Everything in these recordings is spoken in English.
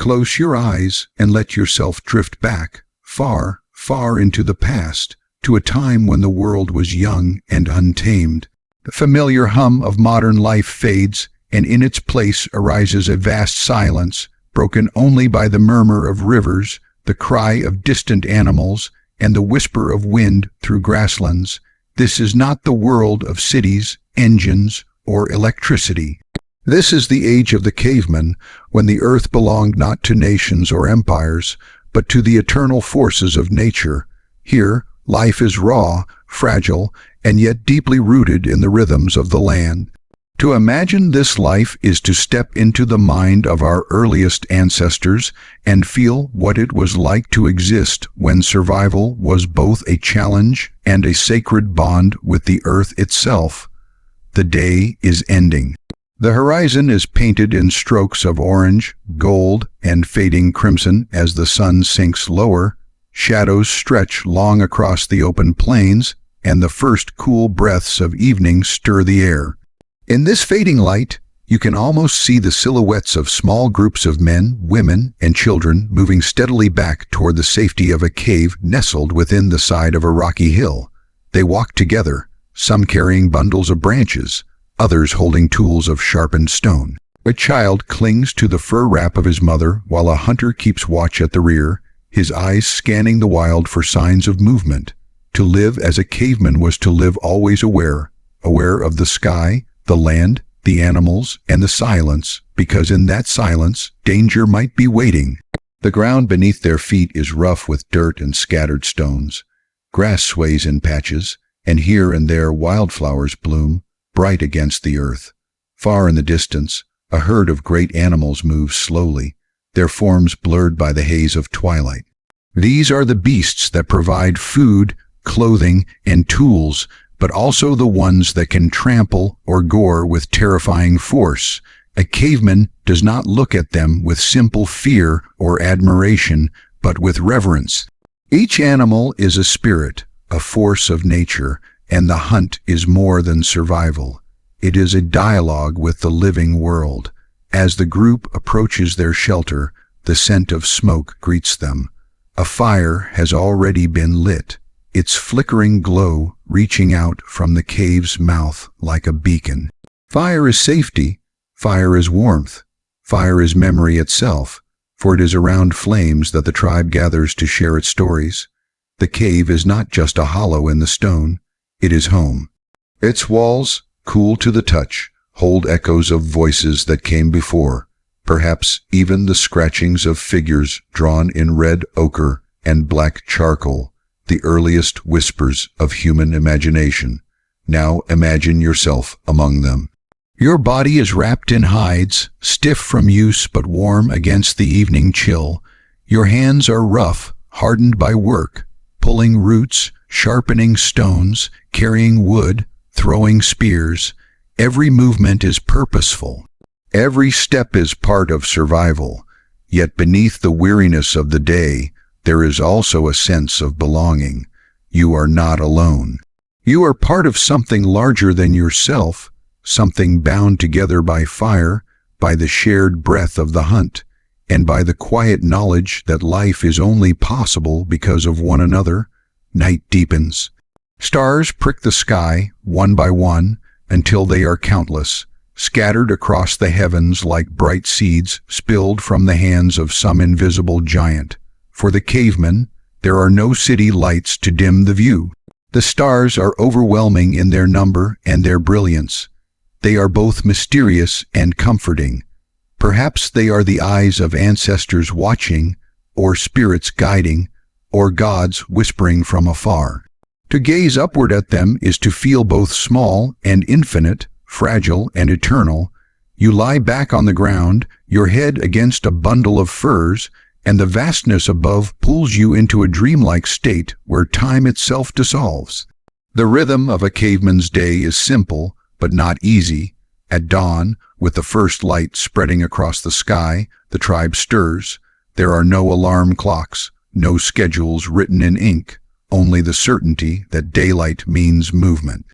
Close your eyes and let yourself drift back, far, far into the past, to a time when the world was young and untamed. The familiar hum of modern life fades, and in its place arises a vast silence, broken only by the murmur of rivers, the cry of distant animals, and the whisper of wind through grasslands. This is not the world of cities, engines, or electricity. This is the age of the cavemen, when the earth belonged not to nations or empires, but to the eternal forces of nature. Here, life is raw, fragile, and yet deeply rooted in the rhythms of the land. To imagine this life is to step into the mind of our earliest ancestors and feel what it was like to exist when survival was both a challenge and a sacred bond with the earth itself. The day is ending. The horizon is painted in strokes of orange, gold, and fading crimson as the sun sinks lower. Shadows stretch long across the open plains, and the first cool breaths of evening stir the air. In this fading light, you can almost see the silhouettes of small groups of men, women, and children moving steadily back toward the safety of a cave nestled within the side of a rocky hill. They walk together, some carrying bundles of branches, others holding tools of sharpened stone. A child clings to the fur wrap of his mother while a hunter keeps watch at the rear, his eyes scanning the wild for signs of movement. To live as a caveman was to live always aware of the sky, the land, the animals, and the silence, because in that silence, danger might be waiting. The ground beneath their feet is rough with dirt and scattered stones. Grass sways in patches, and here and there wildflowers bloom, bright against the earth. Far in the distance, a herd of great animals moves slowly, their forms blurred by the haze of twilight. These are the beasts that provide food, clothing, and tools, but also the ones that can trample or gore with terrifying force. A caveman does not look at them with simple fear or admiration, but with reverence. Each animal is a spirit, a force of nature, and the hunt is more than survival. It is a dialogue with the living world. As the group approaches their shelter, the scent of smoke greets them. A fire has already been lit, its flickering glow reaching out from the cave's mouth like a beacon. Fire is safety, fire is warmth, fire is memory itself, for it is around flames that the tribe gathers to share its stories. The cave is not just a hollow in the stone, it is home. Its walls, cool to the touch, hold echoes of voices that came before, perhaps even the scratchings of figures drawn in red ochre and black charcoal, the earliest whispers of human imagination. Now imagine yourself among them. Your body is wrapped in hides, stiff from use but warm against the evening chill. Your hands are rough, hardened by work, pulling roots, sharpening stones, carrying wood, throwing spears. Every movement is purposeful. Every step is part of survival. Yet beneath the weariness of the day, there is also a sense of belonging. You are not alone. You are part of something larger than yourself, something bound together by fire, by the shared breath of the hunt, and by the quiet knowledge that life is only possible because of one another. Night deepens. Stars prick the sky, one by one, until they are countless, scattered across the heavens like bright seeds spilled from the hands of some invisible giant. For the cavemen, there are no city lights to dim the view. The stars are overwhelming in their number and their brilliance. They are both mysterious and comforting. Perhaps they are the eyes of ancestors watching, or spirits guiding, or gods whispering from afar. To gaze upward at them is to feel both small and infinite, fragile and eternal. You lie back on the ground, your head against a bundle of furs, and the vastness above pulls you into a dreamlike state where time itself dissolves. The rhythm of a caveman's day is simple, but not easy. At dawn, with the first light spreading across the sky, the tribe stirs. There are no alarm clocks, no schedules written in ink, only the certainty that daylight means movement.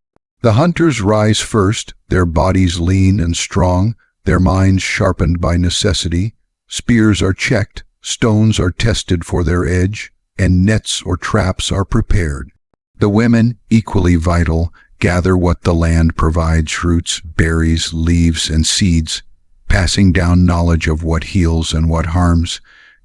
The hunters rise first, their bodies lean and strong, their minds sharpened by necessity. Spears are checked, stones are tested for their edge, and nets or traps are prepared. The women, equally vital, gather what the land provides: roots, berries, leaves, and seeds, passing down knowledge of what heals and what harms.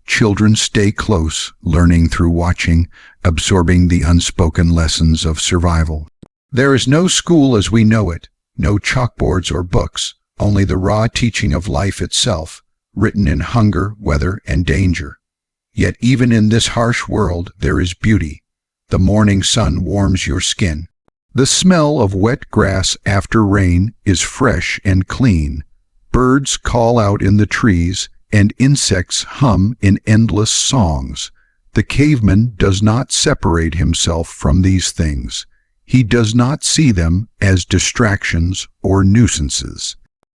Children stay close, learning through watching, absorbing the unspoken lessons of survival. There is no school as we know it, no chalkboards or books, only the raw teaching of life itself, written in hunger, weather, and danger. Yet even in this harsh world there is beauty. The morning sun warms your skin. The smell of wet grass after rain is fresh and clean. Birds call out in the trees, and insects hum in endless songs. The caveman does not separate himself from these things. He does not see them as distractions or nuisances.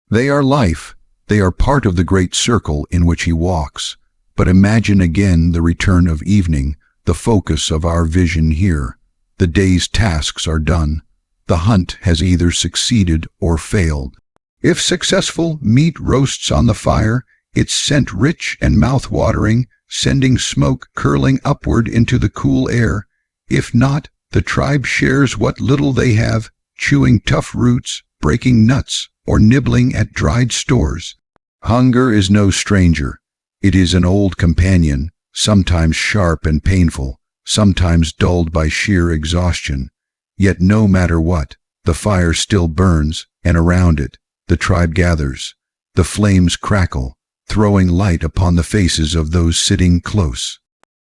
They are life. They are part of the great circle in which he walks. But imagine again the return of evening, the focus of our vision here. The day's tasks are done. The hunt has either succeeded or failed. If successful, meat roasts on the fire, its scent rich and mouth-watering, sending smoke curling upward into the cool air. If not, the tribe shares what little they have, chewing tough roots, breaking nuts, or nibbling at dried stores. Hunger is no stranger. It is an old companion, sometimes sharp and painful, sometimes dulled by sheer exhaustion. Yet no matter what, the fire still burns, and around it, the tribe gathers. The flames crackle, throwing light upon the faces of those sitting close.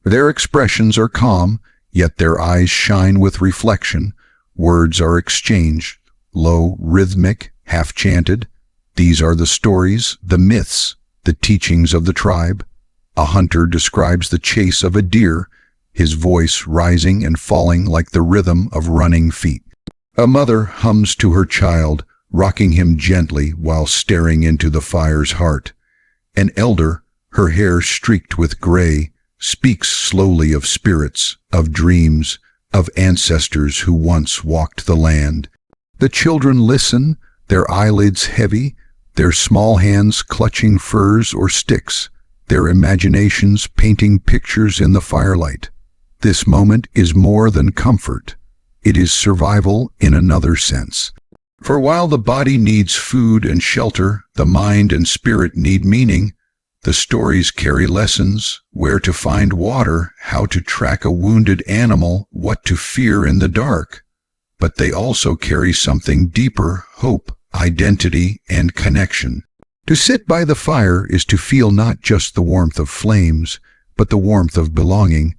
Their expressions are calm, yet their eyes shine with reflection. Words are exchanged, low, rhythmic, half-chanted. These are the stories, the myths, the teachings of the tribe. A hunter describes the chase of a deer, his voice rising and falling like the rhythm of running feet. A mother hums to her child, rocking him gently while staring into the fire's heart. An elder, her hair streaked with gray, speaks slowly of spirits, of dreams, of ancestors who once walked the land. The children listen, their eyelids heavy, their small hands clutching furs or sticks, their imaginations painting pictures in the firelight. This moment is more than comfort. It is survival in another sense. For while the body needs food and shelter, the mind and spirit need meaning. The stories carry lessons: where to find water, how to track a wounded animal, what to fear in the dark. But they also carry something deeper: hope, identity, and connection. To sit by the fire is to feel not just the warmth of flames, but the warmth of belonging.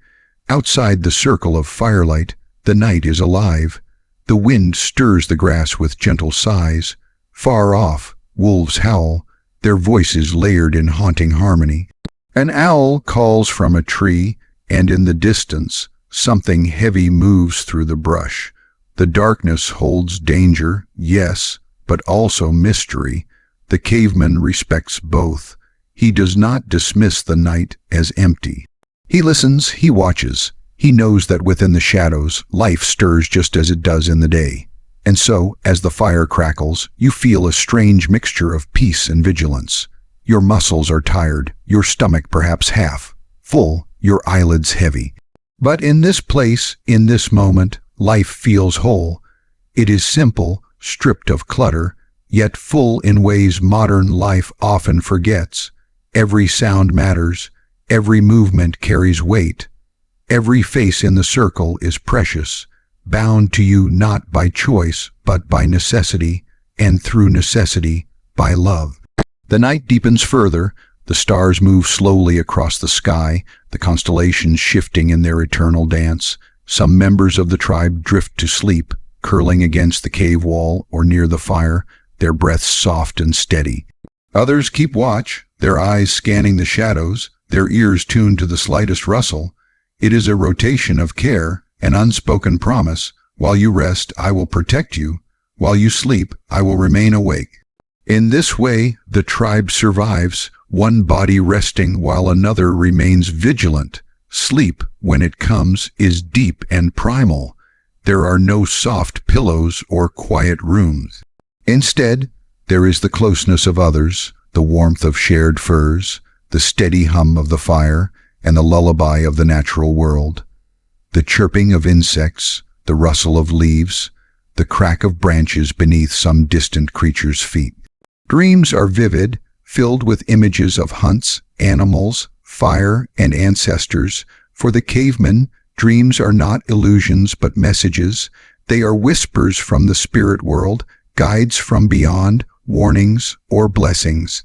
Outside the circle of firelight, the night is alive. The wind stirs the grass with gentle sighs. Far off, wolves howl, their voices layered in haunting harmony. An owl calls from a tree, and in the distance, something heavy moves through the brush. The darkness holds danger, yes, but also mystery. The caveman respects both. He does not dismiss the night as empty. He listens, he watches. He knows that within the shadows, life stirs just as it does in the day. And so, as the fire crackles, you feel a strange mixture of peace and vigilance. Your muscles are tired, your stomach perhaps half full, your eyelids heavy. But in this place, in this moment, life feels whole. It is simple, stripped of clutter, yet full in ways modern life often forgets. Every sound matters, every movement carries weight. Every face in the circle is precious, bound to you not by choice, but by necessity, and through necessity, by love. The night deepens further, the stars move slowly across the sky, the constellations shifting in their eternal dance. Some members of the tribe drift to sleep, curling against the cave wall or near the fire, their breaths soft and steady. Others keep watch, their eyes scanning the shadows, their ears tuned to the slightest rustle. It is a rotation of care, an unspoken promise. While you rest, I will protect you. While you sleep, I will remain awake. In this way, the tribe survives, one body resting while another remains vigilant. Sleep, when it comes, is deep and primal. There are no soft pillows or quiet rooms. Instead, there is the closeness of others, the warmth of shared furs, the steady hum of the fire, and the lullaby of the natural world. The chirping of insects, the rustle of leaves, the crack of branches beneath some distant creature's feet. Dreams are vivid, filled with images of hunts, animals, fire, and ancestors. For the caveman, dreams are not illusions but messages. They are whispers from the spirit world, guides from beyond, warnings or blessings.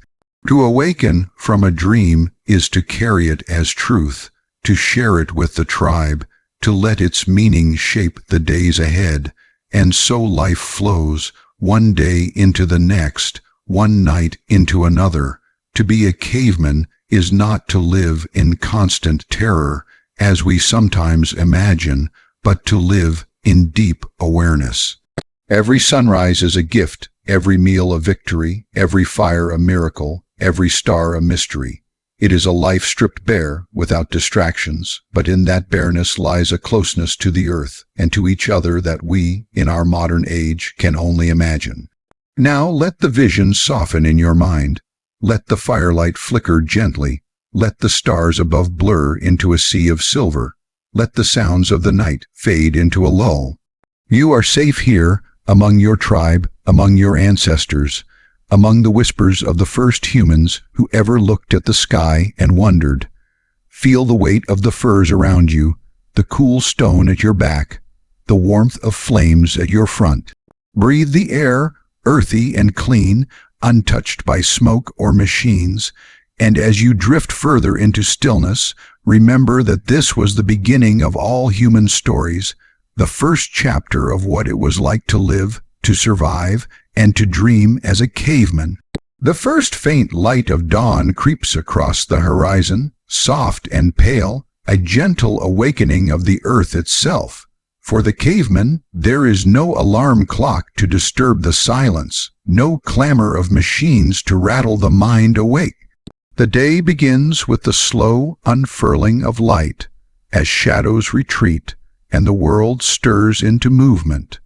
To awaken from a dream is to carry it as truth, to share it with the tribe, to let its meaning shape the days ahead. And so life flows, one day into the next, one night into another. To be a caveman is not to live in constant terror, as we sometimes imagine, but to live in deep awareness. Every sunrise is a gift, every meal a victory, every fire a miracle, every star a mystery. It is a life stripped bare, without distractions, but in that bareness lies a closeness to the earth and to each other that we, in our modern age, can only imagine. Now let the vision soften in your mind. Let the firelight flicker gently. Let the stars above blur into a sea of silver. Let the sounds of the night fade into a lull. You are safe here, among your tribe, among your ancestors, among the whispers of the first humans who ever looked at the sky and wondered. Feel the weight of the firs around you, the cool stone at your back, the warmth of flames at your front. Breathe the air, earthy and clean, untouched by smoke or machines, and as you drift further into stillness, remember that this was the beginning of all human stories, the first chapter of what it was like to live, to survive, and to dream as a caveman. The first faint light of dawn creeps across the horizon, soft and pale, a gentle awakening of the earth itself. For the caveman, there is no alarm clock to disturb the silence, no clamor of machines to rattle the mind awake. The day begins with the slow unfurling of light, as shadows retreat and the world stirs into movement.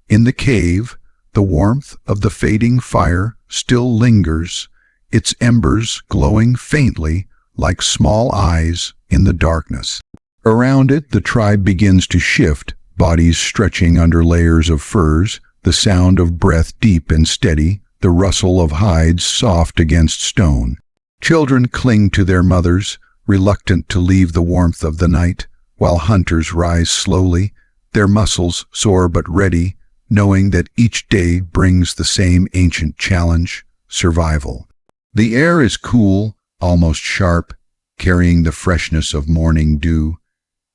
In the cave, the warmth of the fading fire still lingers, its embers glowing faintly like small eyes in the darkness. Around it, the tribe begins to shift, bodies stretching under layers of furs, the sound of breath deep and steady, the rustle of hides soft against stone. Children cling to their mothers, reluctant to leave the warmth of the night, while hunters rise slowly, their muscles sore but ready, knowing that each day brings the same ancient challenge, survival. The air is cool, almost sharp, carrying the freshness of morning dew.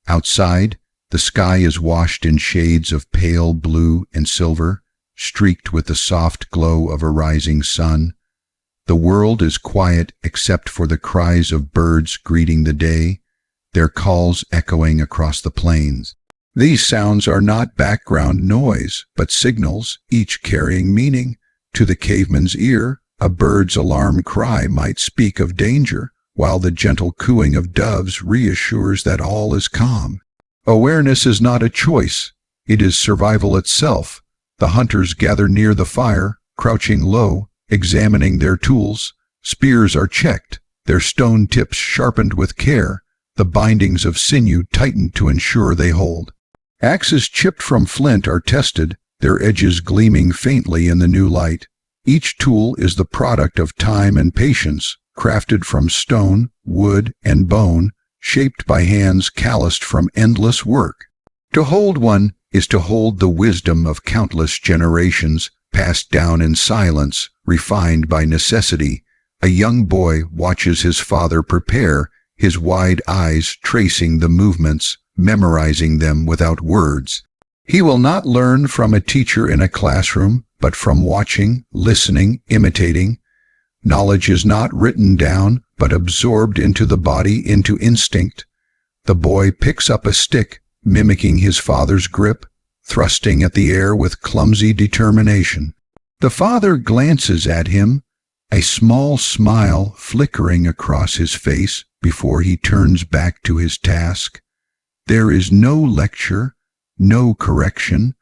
Outside, the sky is washed in shades of pale blue and silver, streaked with the soft glow of a rising sun. The world is quiet except for the cries of birds greeting the day, their calls echoing across the plains. These sounds are not background noise, but signals, each carrying meaning. To the caveman's ear, a bird's alarm cry might speak of danger, while the gentle cooing of doves reassures that all is calm. Awareness is not a choice, it is survival itself. The hunters gather near the fire, crouching low, examining their tools. Spears are checked, their stone tips sharpened with care, the bindings of sinew tightened to ensure they hold. Axes chipped from flint are tested, their edges gleaming faintly in the new light. Each tool is the product of time and patience, crafted from stone, wood, and bone, shaped by hands calloused from endless work. To hold one is to hold the wisdom of countless generations, passed down in silence, refined by necessity. A young boy watches his father prepare, his wide eyes tracing the movements, memorizing them without words. He will not learn from a teacher in a classroom, but from watching, listening, imitating. Knowledge is not written down, but absorbed into the body, into instinct. The boy picks up a stick, mimicking his father's grip, thrusting at the air with clumsy determination. The father glances at him, a small smile flickering across his face before he turns back to his task. There is no lecture, no correction,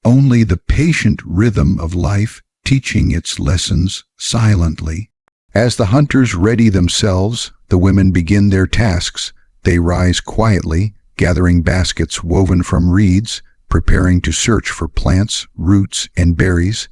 only the patient rhythm of life teaching its lessons silently. As the hunters ready themselves, the women begin their tasks. They rise quietly, gathering baskets woven from reeds, preparing to search for plants, roots, and berries.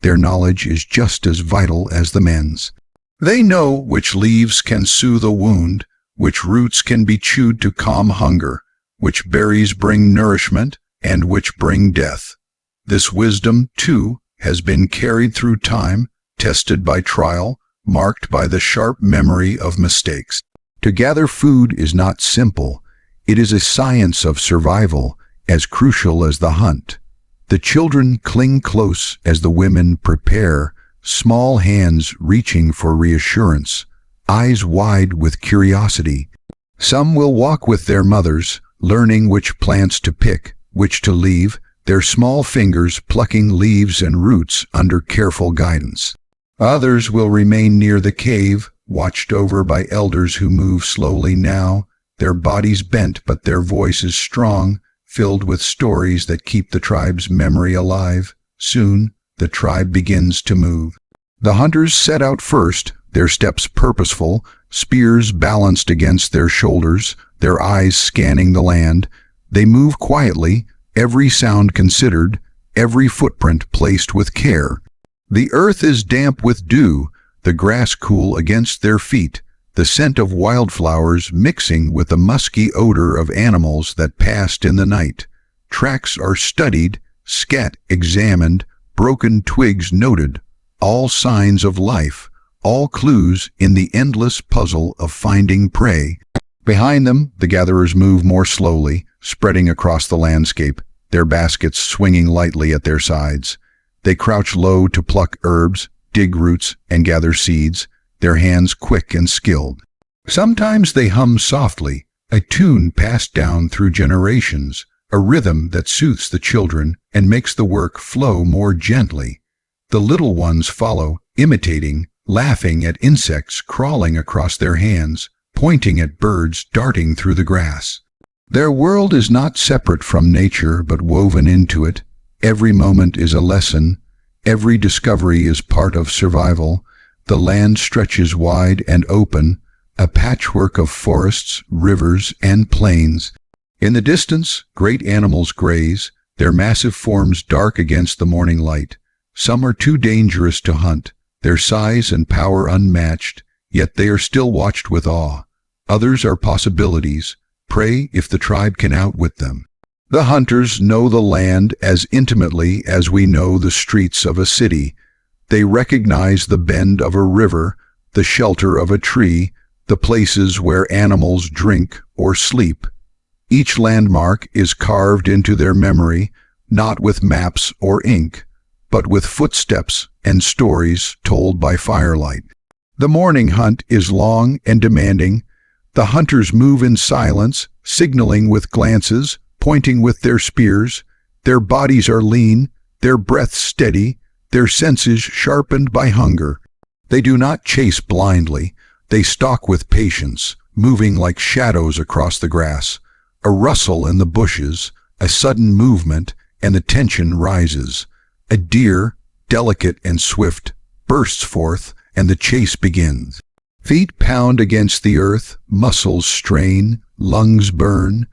Their knowledge is just as vital as the men's. They know which leaves can soothe a wound, which roots can be chewed to calm hunger, which berries bring nourishment, and which bring death. This wisdom, too, has been carried through time, tested by trial, marked by the sharp memory of mistakes. To gather food is not simple. It is a science of survival, as crucial as the hunt. The children cling close as the women prepare, small hands reaching for reassurance, eyes wide with curiosity. Some will walk with their mothers, learning which plants to pick, which to leave, their small fingers plucking leaves and roots under careful guidance. Others will remain near the cave, watched over by elders who move slowly now, their bodies bent but their voices strong, filled with stories that keep the tribe's memory alive. Soon, the tribe begins to move. The hunters set out first, their steps purposeful, spears balanced against their shoulders, their eyes scanning the land. They move quietly, every sound considered, every footprint placed with care. The earth is damp with dew, the grass cool against their feet, the scent of wildflowers mixing with the musky odor of animals that passed in the night. Tracks are studied, scat examined, broken twigs noted, all signs of life, all clues in the endless puzzle of finding prey. Behind them, the gatherers move more slowly, spreading across the landscape, their baskets swinging lightly at their sides. They crouch low to pluck herbs, dig roots, and gather seeds, their hands quick and skilled. Sometimes they hum softly, a tune passed down through generations, a rhythm that soothes the children and makes the work flow more gently. The little ones follow, imitating, laughing at insects crawling across their hands, pointing at birds darting through the grass. Their world is not separate from nature but woven into it. Every moment is a lesson. Every discovery is part of survival. The land stretches wide and open, a patchwork of forests, rivers, and plains. In the distance, great animals graze, their massive forms dark against the morning light. Some are too dangerous to hunt, their size and power unmatched, yet they are still watched with awe. Others are possibilities, prey if the tribe can outwit them. The hunters know the land as intimately as we know the streets of a city. They recognize the bend of a river, the shelter of a tree, the places where animals drink or sleep. Each landmark is carved into their memory, not with maps or ink, but with footsteps and stories told by firelight. The morning hunt is long and demanding. The hunters move in silence, signaling with glances, pointing with their spears. Their bodies are lean, their breath steady, their senses sharpened by hunger. They do not chase blindly. They stalk with patience, moving like shadows across the grass. A rustle in the bushes, a sudden movement, and the tension rises. A deer, delicate and swift, bursts forth, and the chase begins. Feet pound against the earth, muscles strain, lungs burn.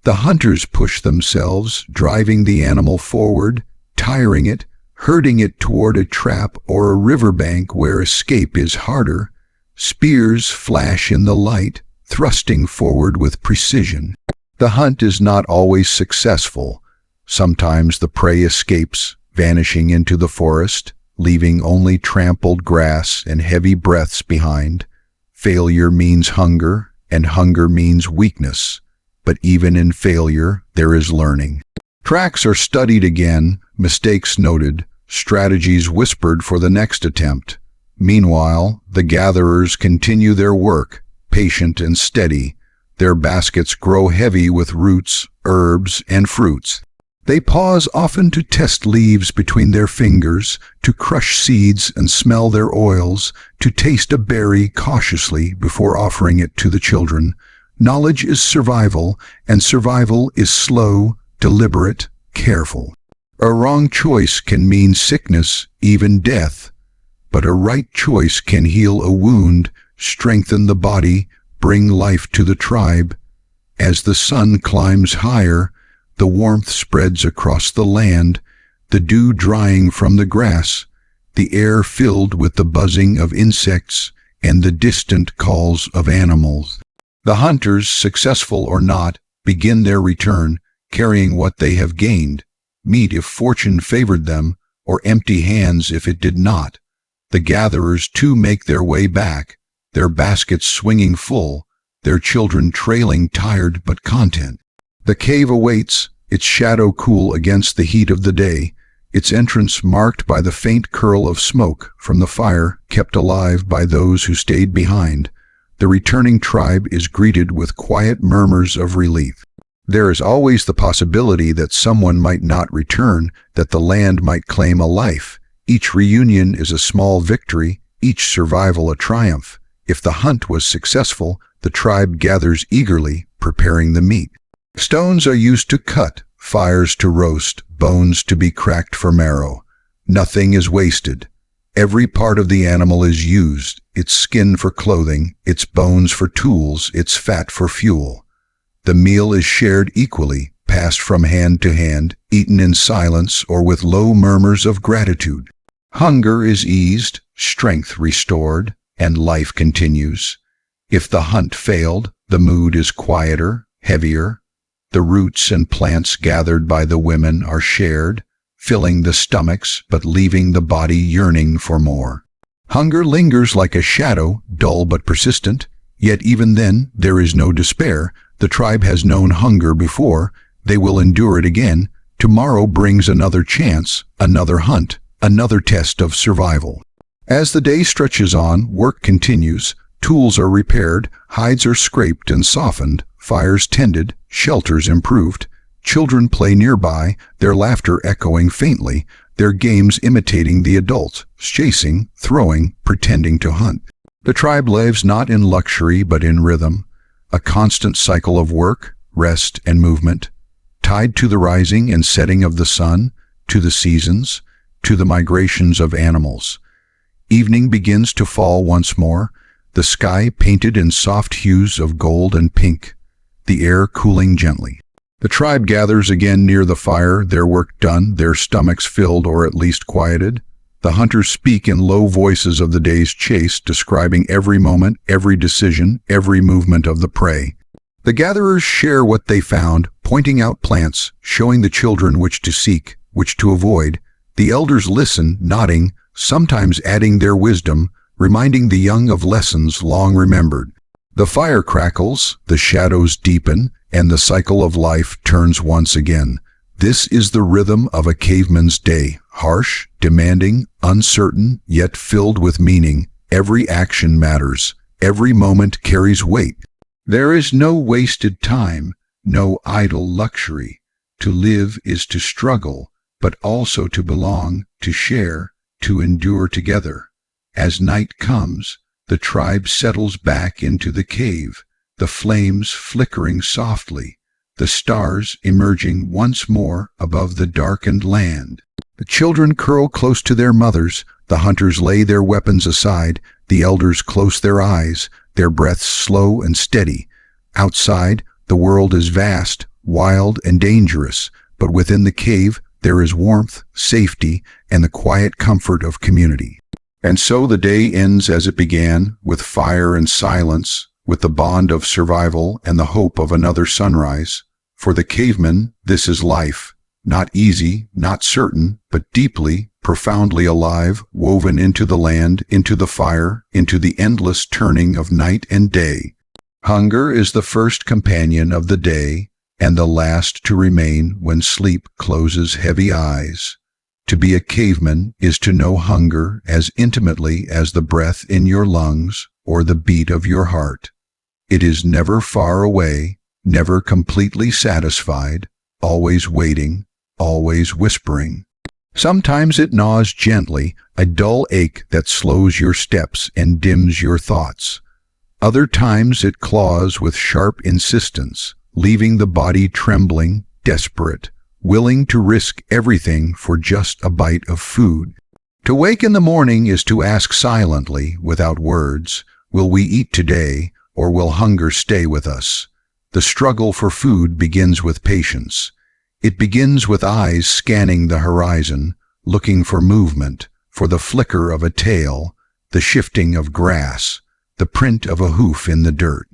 The hunters push themselves, driving the animal forward, tiring it, herding it toward a trap or a riverbank where escape is harder. Spears flash in the light, thrusting forward with precision. The hunt is not always successful. Sometimes the prey escapes, vanishing into the forest, leaving only trampled grass and heavy breaths behind. Failure means hunger, and hunger means weakness. But even in failure, there is learning. Tracks are studied again, mistakes noted, strategies whispered for the next attempt. Meanwhile, the gatherers continue their work, patient and steady. Their baskets grow heavy with roots, herbs, and fruits. They pause often to test leaves between their fingers, to crush seeds and smell their oils, to taste a berry cautiously before offering it to the children. Knowledge is survival, and survival is slow, deliberate, careful. A wrong choice can mean sickness, even death. but a right choice can heal a wound, strengthen the body, bring life to the tribe. As the sun climbs higher, the warmth spreads across the land, the dew drying from the grass, the air filled with the buzzing of insects and the distant calls of animals. The hunters, successful or not, begin their return, carrying what they have gained, meat if fortune favored them, or empty hands if it did not. The gatherers too make their way back, their baskets swinging full, their children trailing tired but content. The cave awaits, its shadow cool against the heat of the day, its entrance marked by the faint curl of smoke from the fire kept alive by those who stayed behind. The returning tribe is greeted with quiet murmurs of relief. There is always the possibility that someone might not return, that the land might claim a life. Each reunion is a small victory, each survival a triumph. If the hunt was successful, the tribe gathers eagerly, preparing the meat. Stones are used to cut, fires to roast, bones to be cracked for marrow. Nothing is wasted. Every part of the animal is used, its skin for clothing, its bones for tools, its fat for fuel. The meal is shared equally, passed from hand to hand, eaten in silence or with low murmurs of gratitude. Hunger is eased, strength restored, and life continues. If the hunt failed, the mood is quieter, heavier. The roots and plants gathered by the women are shared, filling the stomachs but leaving the body yearning for more. Hunger lingers like a shadow, dull but persistent, yet even then there is no despair. The tribe has known hunger before, they will endure it again. Tomorrow brings another chance, another hunt, another test of survival. As the day stretches on, work continues, tools are repaired, hides are scraped and softened, fires tended, shelters improved. Children play nearby, their laughter echoing faintly, their games imitating the adults, chasing, throwing, pretending to hunt. The tribe lives not in luxury but in rhythm, a constant cycle of work, rest, and movement, tied to the rising and setting of the sun, to the seasons, to the migrations of animals. Evening begins to fall once more, the sky painted in soft hues of gold and pink, the air cooling gently. The tribe gathers again near the fire, their work done, their stomachs filled or at least quieted. The hunters speak in low voices of the day's chase, describing every moment, every decision, every movement of the prey. The gatherers share what they found, pointing out plants, showing the children which to seek, which to avoid. The elders listen, nodding, sometimes adding their wisdom, reminding the young of lessons long remembered. The fire crackles, the shadows deepen, and the cycle of life turns once again. This is the rhythm of a caveman's day, harsh, demanding, uncertain, yet filled with meaning. Every action matters. Every moment carries weight. There is no wasted time, no idle luxury. To live is to struggle, but also to belong, to share, to endure together. As night comes, the tribe settles back into the cave, the flames flickering softly, the stars emerging once more above the darkened land. The children curl close to their mothers, the hunters lay their weapons aside, the elders close their eyes, their breaths slow and steady. Outside, the world is vast, wild, and dangerous, but within the cave there is warmth, safety, and the quiet comfort of community. And so the day ends as it began, with fire and silence, with the bond of survival and the hope of another sunrise. For the caveman, this is life, not easy, not certain, but deeply, profoundly alive, woven into the land, into the fire, into the endless turning of night and day. Hunger is the first companion of the day, and the last to remain when sleep closes heavy eyes. To be a caveman is to know hunger as intimately as the breath in your lungs or the beat of your heart. It is never far away, never completely satisfied, always waiting, always whispering. Sometimes it gnaws gently, a dull ache that slows your steps and dims your thoughts. Other times it claws with sharp insistence, leaving the body trembling, desperate, willing to risk everything for just a bite of food. To wake in the morning is to ask silently, without words, will we eat today, or will hunger stay with us? The struggle for food begins with patience. It begins with eyes scanning the horizon, looking for movement, for the flicker of a tail, the shifting of grass, the print of a hoof in the dirt.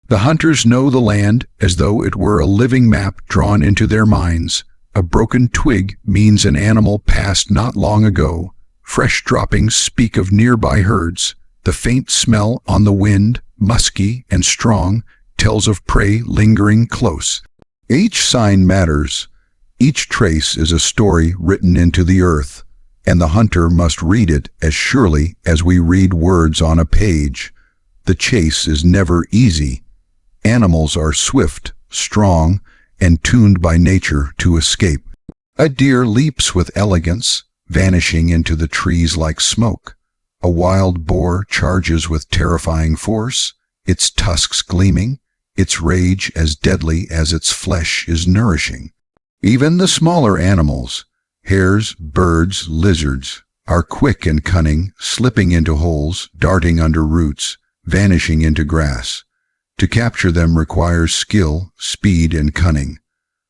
The hunters know the land as though it were a living map drawn into their minds. A broken twig means an animal passed not long ago. Fresh droppings speak of nearby herds. The faint smell on the wind, musky and strong, tells of prey lingering close. Each sign matters. Each trace is a story written into the earth, and the hunter must read it as surely as we read words on a page. The chase is never easy. Animals are swift, strong, and tuned by nature to escape. A deer leaps with elegance, vanishing into the trees like smoke. A wild boar charges with terrifying force, its tusks gleaming, its rage as deadly as its flesh is nourishing. Even the smaller animals, hares, birds, lizards, are quick and cunning, slipping into holes, darting under roots, vanishing into grass. To capture them requires skill, speed, and cunning.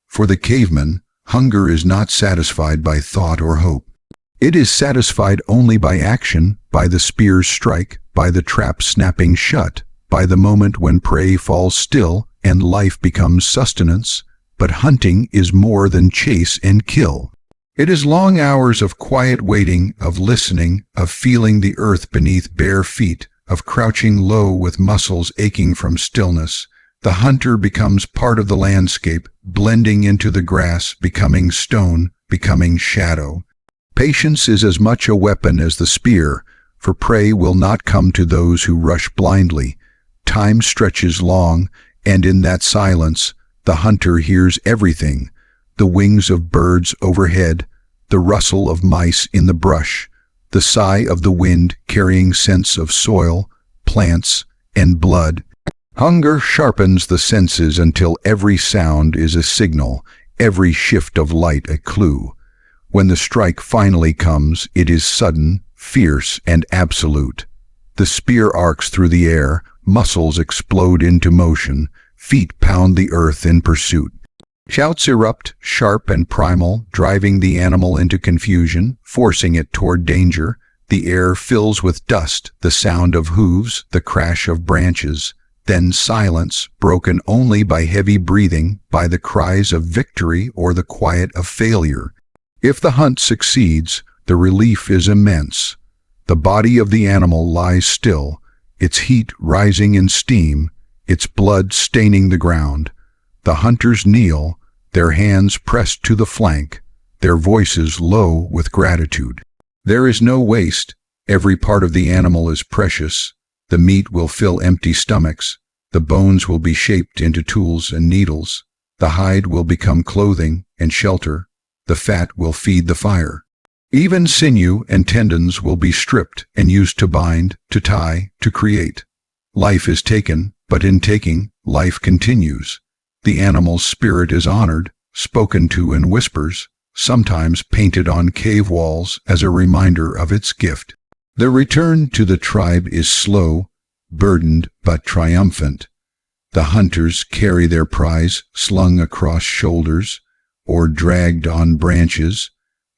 For the caveman, hunger is not satisfied by thought or hope. It is satisfied only by action, by the spear's strike, by the trap snapping shut, by the moment when prey falls still and life becomes sustenance. But hunting is more than chase and kill. It is long hours of quiet waiting, of listening, of feeling the earth beneath bare feet, of crouching low with muscles aching from stillness. The hunter becomes part of the landscape, blending into the grass, becoming stone, becoming shadow. Patience is as much a weapon as the spear, for prey will not come to those who rush blindly. Time stretches long, and in that silence, the hunter hears everything: the wings of birds overhead, the rustle of mice in the brush, the sigh of the wind carrying scents of soil, plants, and blood. Hunger sharpens the senses until every sound is a signal, every shift of light a clue. When the strike finally comes, it is sudden, fierce, and absolute. The spear arcs through the air, muscles explode into motion, feet pound the earth in pursuit. Shouts erupt, sharp and primal, driving the animal into confusion, forcing it toward danger. The air fills with dust, the sound of hooves, the crash of branches. Then silence, broken only by heavy breathing, by the cries of victory or the quiet of failure. If the hunt succeeds, the relief is immense. The body of the animal lies still, its heat rising in steam, its blood staining the ground. The hunters kneel, their hands pressed to the flank, their voices low with gratitude. There is no waste. Every part of the animal is precious. The meat will fill empty stomachs. The bones will be shaped into tools and needles. The hide will become clothing and shelter. The fat will feed the fire. Even sinew and tendons will be stripped and used to bind, to tie, to create. Life is taken, but in taking, life continues. The animal's spirit is honored, spoken to in whispers, sometimes painted on cave walls as a reminder of its gift. The return to the tribe is slow, burdened but triumphant. The hunters carry their prize slung across shoulders or dragged on branches,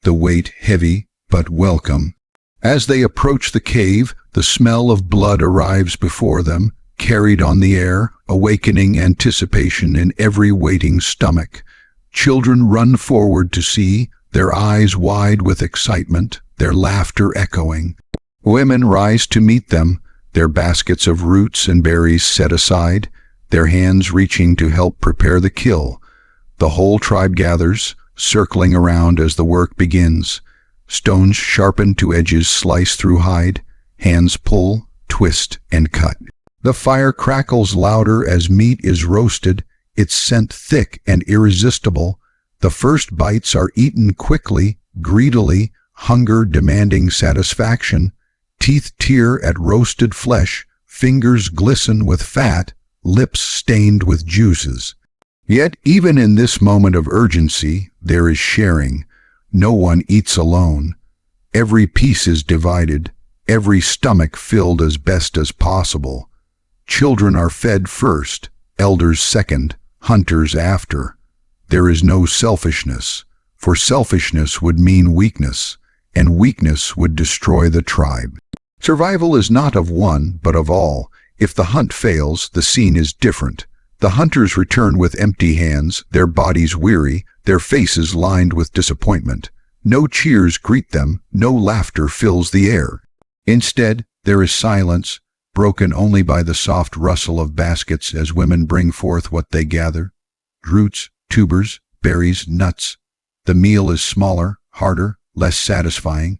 the weight heavy but welcome. As they approach the cave, the smell of blood arrives before them, carried on the air, awakening anticipation in every waiting stomach. Children run forward to see, their eyes wide with excitement, their laughter echoing. Women rise to meet them, their baskets of roots and berries set aside, their hands reaching to help prepare the kill. The whole tribe gathers, circling around as the work begins. Stones sharpened to edges slice through hide, hands pull, twist, and cut. The fire crackles louder as meat is roasted, its scent thick and irresistible. The first bites are eaten quickly, greedily, hunger demanding satisfaction. Teeth tear at roasted flesh, fingers glisten with fat, lips stained with juices. Yet even in this moment of urgency, there is sharing. No one eats alone. Every piece is divided, every stomach filled as best as possible. Children are fed first, elders second, hunters after. There is no selfishness, for selfishness would mean weakness, and weakness would destroy the tribe. Survival is not of one, but of all. If the hunt fails, the scene is different. The hunters return with empty hands, their bodies weary, their faces lined with disappointment. No cheers greet them, no laughter fills the air. Instead, there is silence, broken only by the soft rustle of baskets as women bring forth what they gather. Roots, tubers, berries, nuts. The meal is smaller, harder, less satisfying.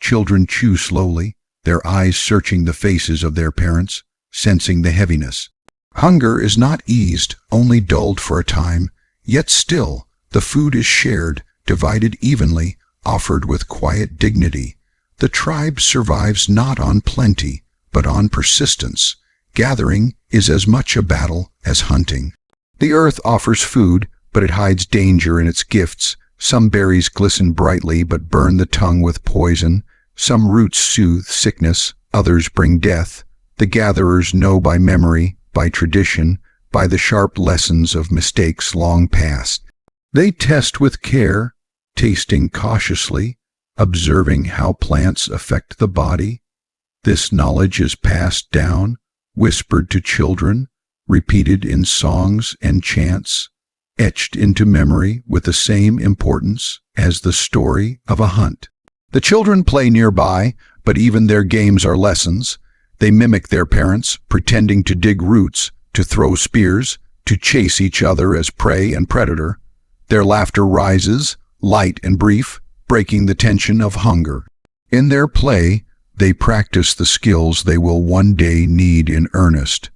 Children chew slowly, their eyes searching the faces of their parents, sensing the heaviness. Hunger is not eased, only dulled for a time, yet still, the food is shared, divided evenly, offered with quiet dignity. The tribe survives not on plenty, but on persistence. Gathering is as much a battle as hunting. The earth offers food, but it hides danger in its gifts. Some berries glisten brightly but burn the tongue with poison. Some roots soothe sickness, others bring death. The gatherers know by memory, by tradition, by the sharp lessons of mistakes long past. They test with care, tasting cautiously, observing how plants affect the body. This knowledge is passed down, whispered to children, repeated in songs and chants, etched into memory with the same importance as the story of a hunt. The children play nearby, but even their games are lessons. They mimic their parents, pretending to dig roots, to throw spears, to chase each other as prey and predator. Their laughter rises, light and brief, breaking the tension of hunger. In their play, they practice the skills they will one day need in earnest.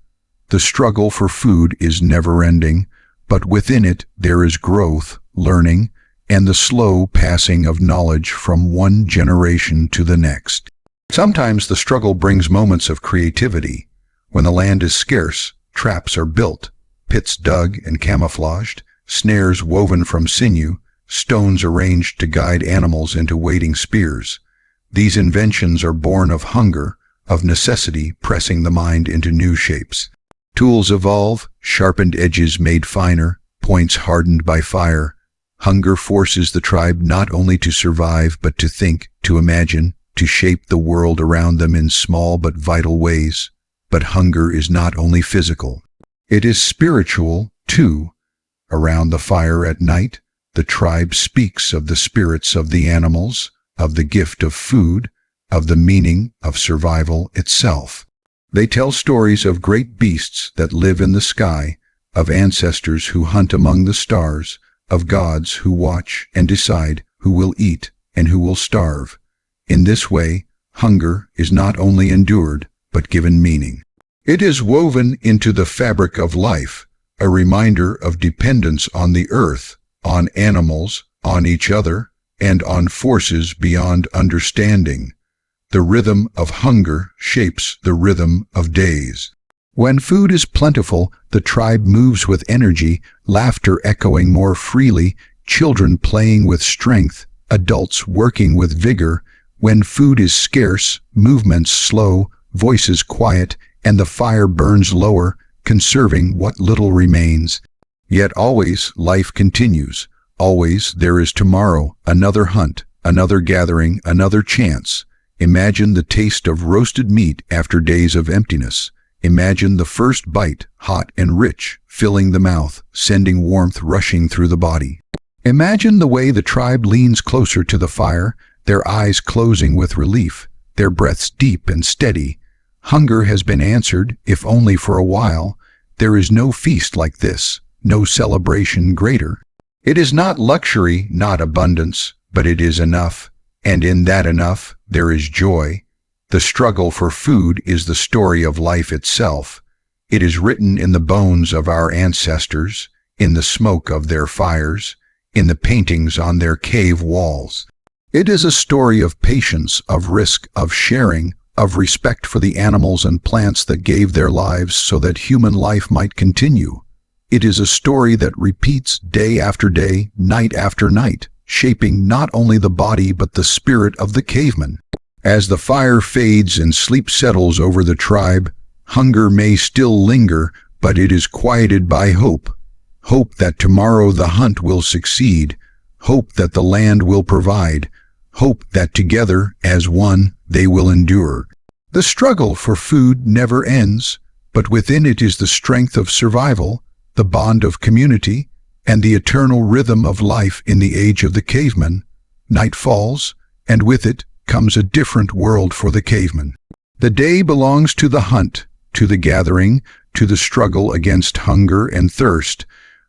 The struggle for food is never-ending, but within it there is growth, learning, and the slow passing of knowledge from one generation to the next. Sometimes the struggle brings moments of creativity. When the land is scarce, traps are built, pits dug and camouflaged, snares woven from sinew, stones arranged to guide animals into waiting spears. These inventions are born of hunger, of necessity pressing the mind into new shapes. Tools evolve, sharpened edges made finer, points hardened by fire. Hunger forces the tribe not only to survive but to think, to imagine, to shape the world around them in small but vital ways. But hunger is not only physical. It is spiritual, too. Around the fire at night, the tribe speaks of the spirits of the animals, of the gift of food, of the meaning of survival itself. They tell stories of great beasts that live in the sky, of ancestors who hunt among the stars, of gods who watch and decide who will eat and who will starve. In this way, hunger is not only endured, but given meaning. It is woven into the fabric of life, a reminder of dependence on the earth, on animals, on each other, and on forces beyond understanding. The rhythm of hunger shapes the rhythm of days. When food is plentiful, the tribe moves with energy, laughter echoing more freely, children playing with strength, adults working with vigor. When food is scarce, movements slow, voices quiet, and the fire burns lower, conserving what little remains. Yet always life continues. Always there is tomorrow, another hunt, another gathering, another chance. Imagine the taste of roasted meat after days of emptiness. Imagine the first bite, hot and rich, filling the mouth, sending warmth rushing through the body. Imagine the way the tribe leans closer to the fire, their eyes closing with relief, their breaths deep and steady. Hunger has been answered, if only for a while. There is no feast like this, no celebration greater. It is not luxury, not abundance, but it is enough. And in that enough, there is joy. The struggle for food is the story of life itself. It is written in the bones of our ancestors, in the smoke of their fires, in the paintings on their cave walls. It is a story of patience, of risk, of sharing, of respect for the animals and plants that gave their lives so that human life might continue. It is a story that repeats day after day, night after night, shaping not only the body but the spirit of the caveman. As the fire fades and sleep settles over the tribe, hunger may still linger, but it is quieted by hope. Hope that tomorrow the hunt will succeed. Hope that the land will provide. Hope that together, as one, they will endure. The struggle for food never ends, but within it is the strength of survival, the bond of community, and the eternal rhythm of life in the age of the caveman. Night falls, and with it comes a different world for the caveman. The day belongs to the hunt, to the gathering, to the struggle against hunger and thirst,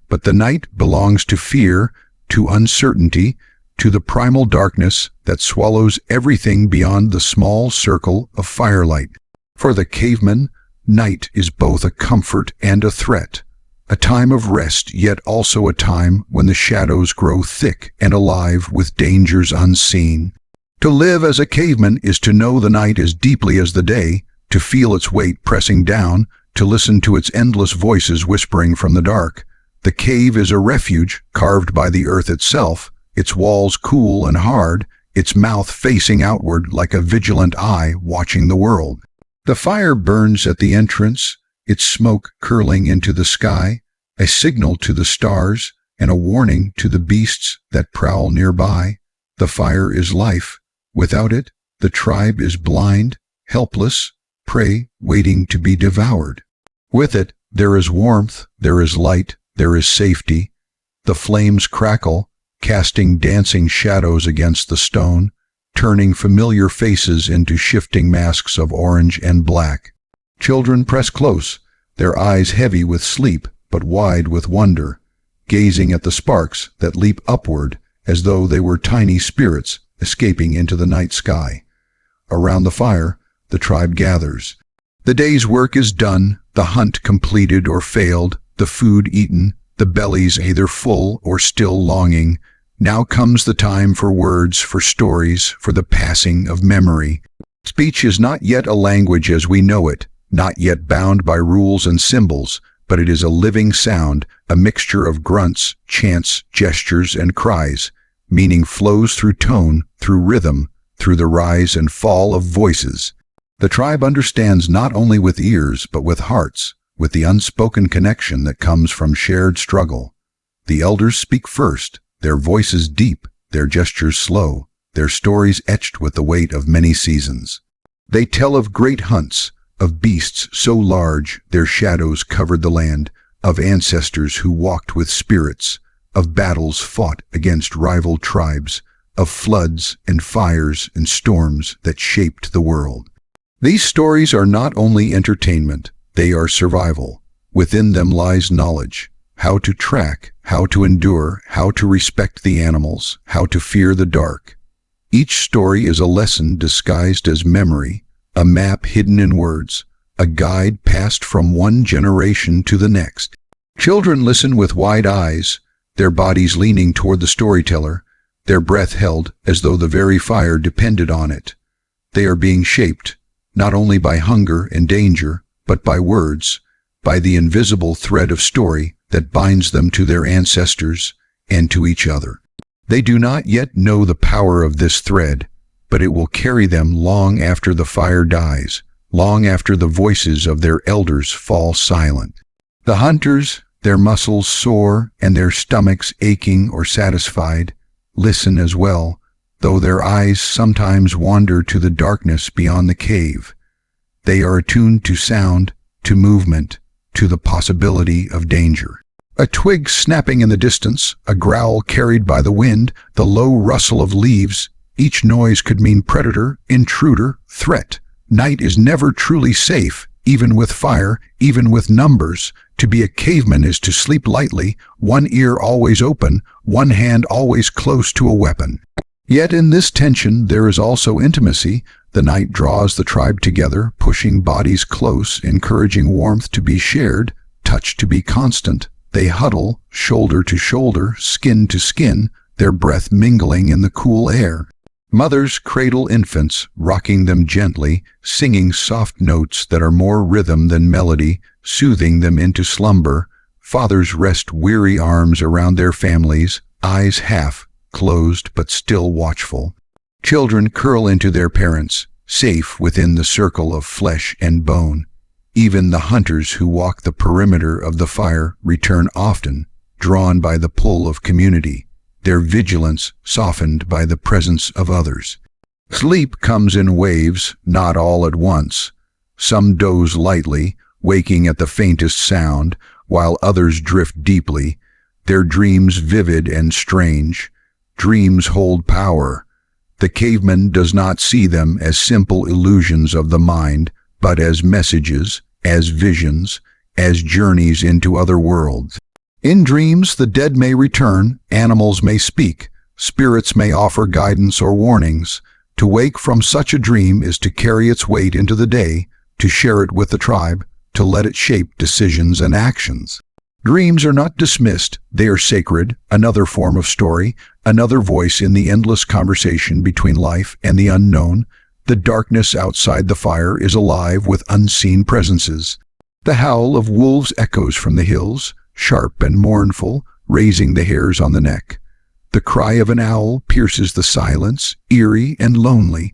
but the night belongs to fear, to uncertainty, to the primal darkness that swallows everything beyond the small circle of firelight. For the caveman, night is both a comfort and a threat, a time of rest, yet also a time when the shadows grow thick and alive with dangers unseen. To live as a caveman is to know the night as deeply as the day, to feel its weight pressing down, to listen to its endless voices whispering from the dark. The cave is a refuge carved by the earth itself, its walls cool and hard, its mouth facing outward like a vigilant eye watching the world. The fire burns at the entrance, its smoke curling into the sky, a signal to the stars and a warning to the beasts that prowl nearby. The fire is life. Without it, the tribe is blind, helpless, prey waiting to be devoured. With it, there is warmth, there is light, there is safety. The flames crackle, casting dancing shadows against the stone, turning familiar faces into shifting masks of orange and black. Children press close, their eyes heavy with sleep but wide with wonder, gazing at the sparks that leap upward as though they were tiny spirits escaping into the night sky. Around the fire, the tribe gathers. The day's work is done, the hunt completed or failed, the food eaten, the bellies either full or still longing. Now comes the time for words, for stories, for the passing of memory. Speech is not yet a language as we know it, not yet bound by rules and symbols, but it is a living sound, a mixture of grunts, chants, gestures, and cries. Meaning flows through tone, through rhythm, through the rise and fall of voices. The tribe understands not only with ears but with hearts, with the unspoken connection that comes from shared struggle. The elders speak first, their voices deep, their gestures slow, their stories etched with the weight of many seasons. They tell of great hunts, of beasts so large their shadows covered the land, of ancestors who walked with spirits, of battles fought against rival tribes, of floods and fires and storms that shaped the world. These stories are not only entertainment, they are survival. Within them lies knowledge, how to track, how to endure, how to respect the animals, how to fear the dark. Each story is a lesson disguised as memory, a map hidden in words, a guide passed from one generation to the next. Children listen with wide eyes, their bodies leaning toward the storyteller, their breath held as though the very fire depended on it. They are being shaped, not only by hunger and danger, but by words, by the invisible thread of story that binds them to their ancestors and to each other. They do not yet know the power of this thread, but it will carry them long after the fire dies, long after the voices of their elders fall silent. The hunters, their muscles sore and their stomachs aching or satisfied, listen as well, though their eyes sometimes wander to the darkness beyond the cave. They are attuned to sound, to movement, to the possibility of danger. A twig snapping in the distance, a growl carried by the wind, the low rustle of leaves, each noise could mean predator, intruder, threat. Night is never truly safe, even with fire, even with numbers. To be a caveman is to sleep lightly, one ear always open, one hand always close to a weapon. Yet in this tension there is also intimacy. The night draws the tribe together, pushing bodies close, encouraging warmth to be shared, touch to be constant. They huddle, shoulder to shoulder, skin to skin, their breath mingling in the cool air. Mothers cradle infants, rocking them gently, singing soft notes that are more rhythm than melody, soothing them into slumber. Fathers rest weary arms around their families, eyes half closed but still watchful. Children curl into their parents, safe within the circle of flesh and bone. Even the hunters who walk the perimeter of the fire return often, drawn by the pull of community, their vigilance softened by the presence of others. Sleep comes in waves, not all at once. Some doze lightly, waking at the faintest sound, while others drift deeply, their dreams vivid and strange. Dreams hold power. The caveman does not see them as simple illusions of the mind, but as messages, as visions, as journeys into other worlds. In dreams, the dead may return, animals may speak, spirits may offer guidance or warnings. To wake from such a dream is to carry its weight into the day, to share it with the tribe, to let it shape decisions and actions. Dreams are not dismissed, they are sacred, another form of story, another voice in the endless conversation between life and the unknown. The darkness outside the fire is alive with unseen presences. The howl of wolves echoes from the hills, sharp and mournful, raising the hairs on the neck. The cry of an owl pierces the silence, eerie and lonely.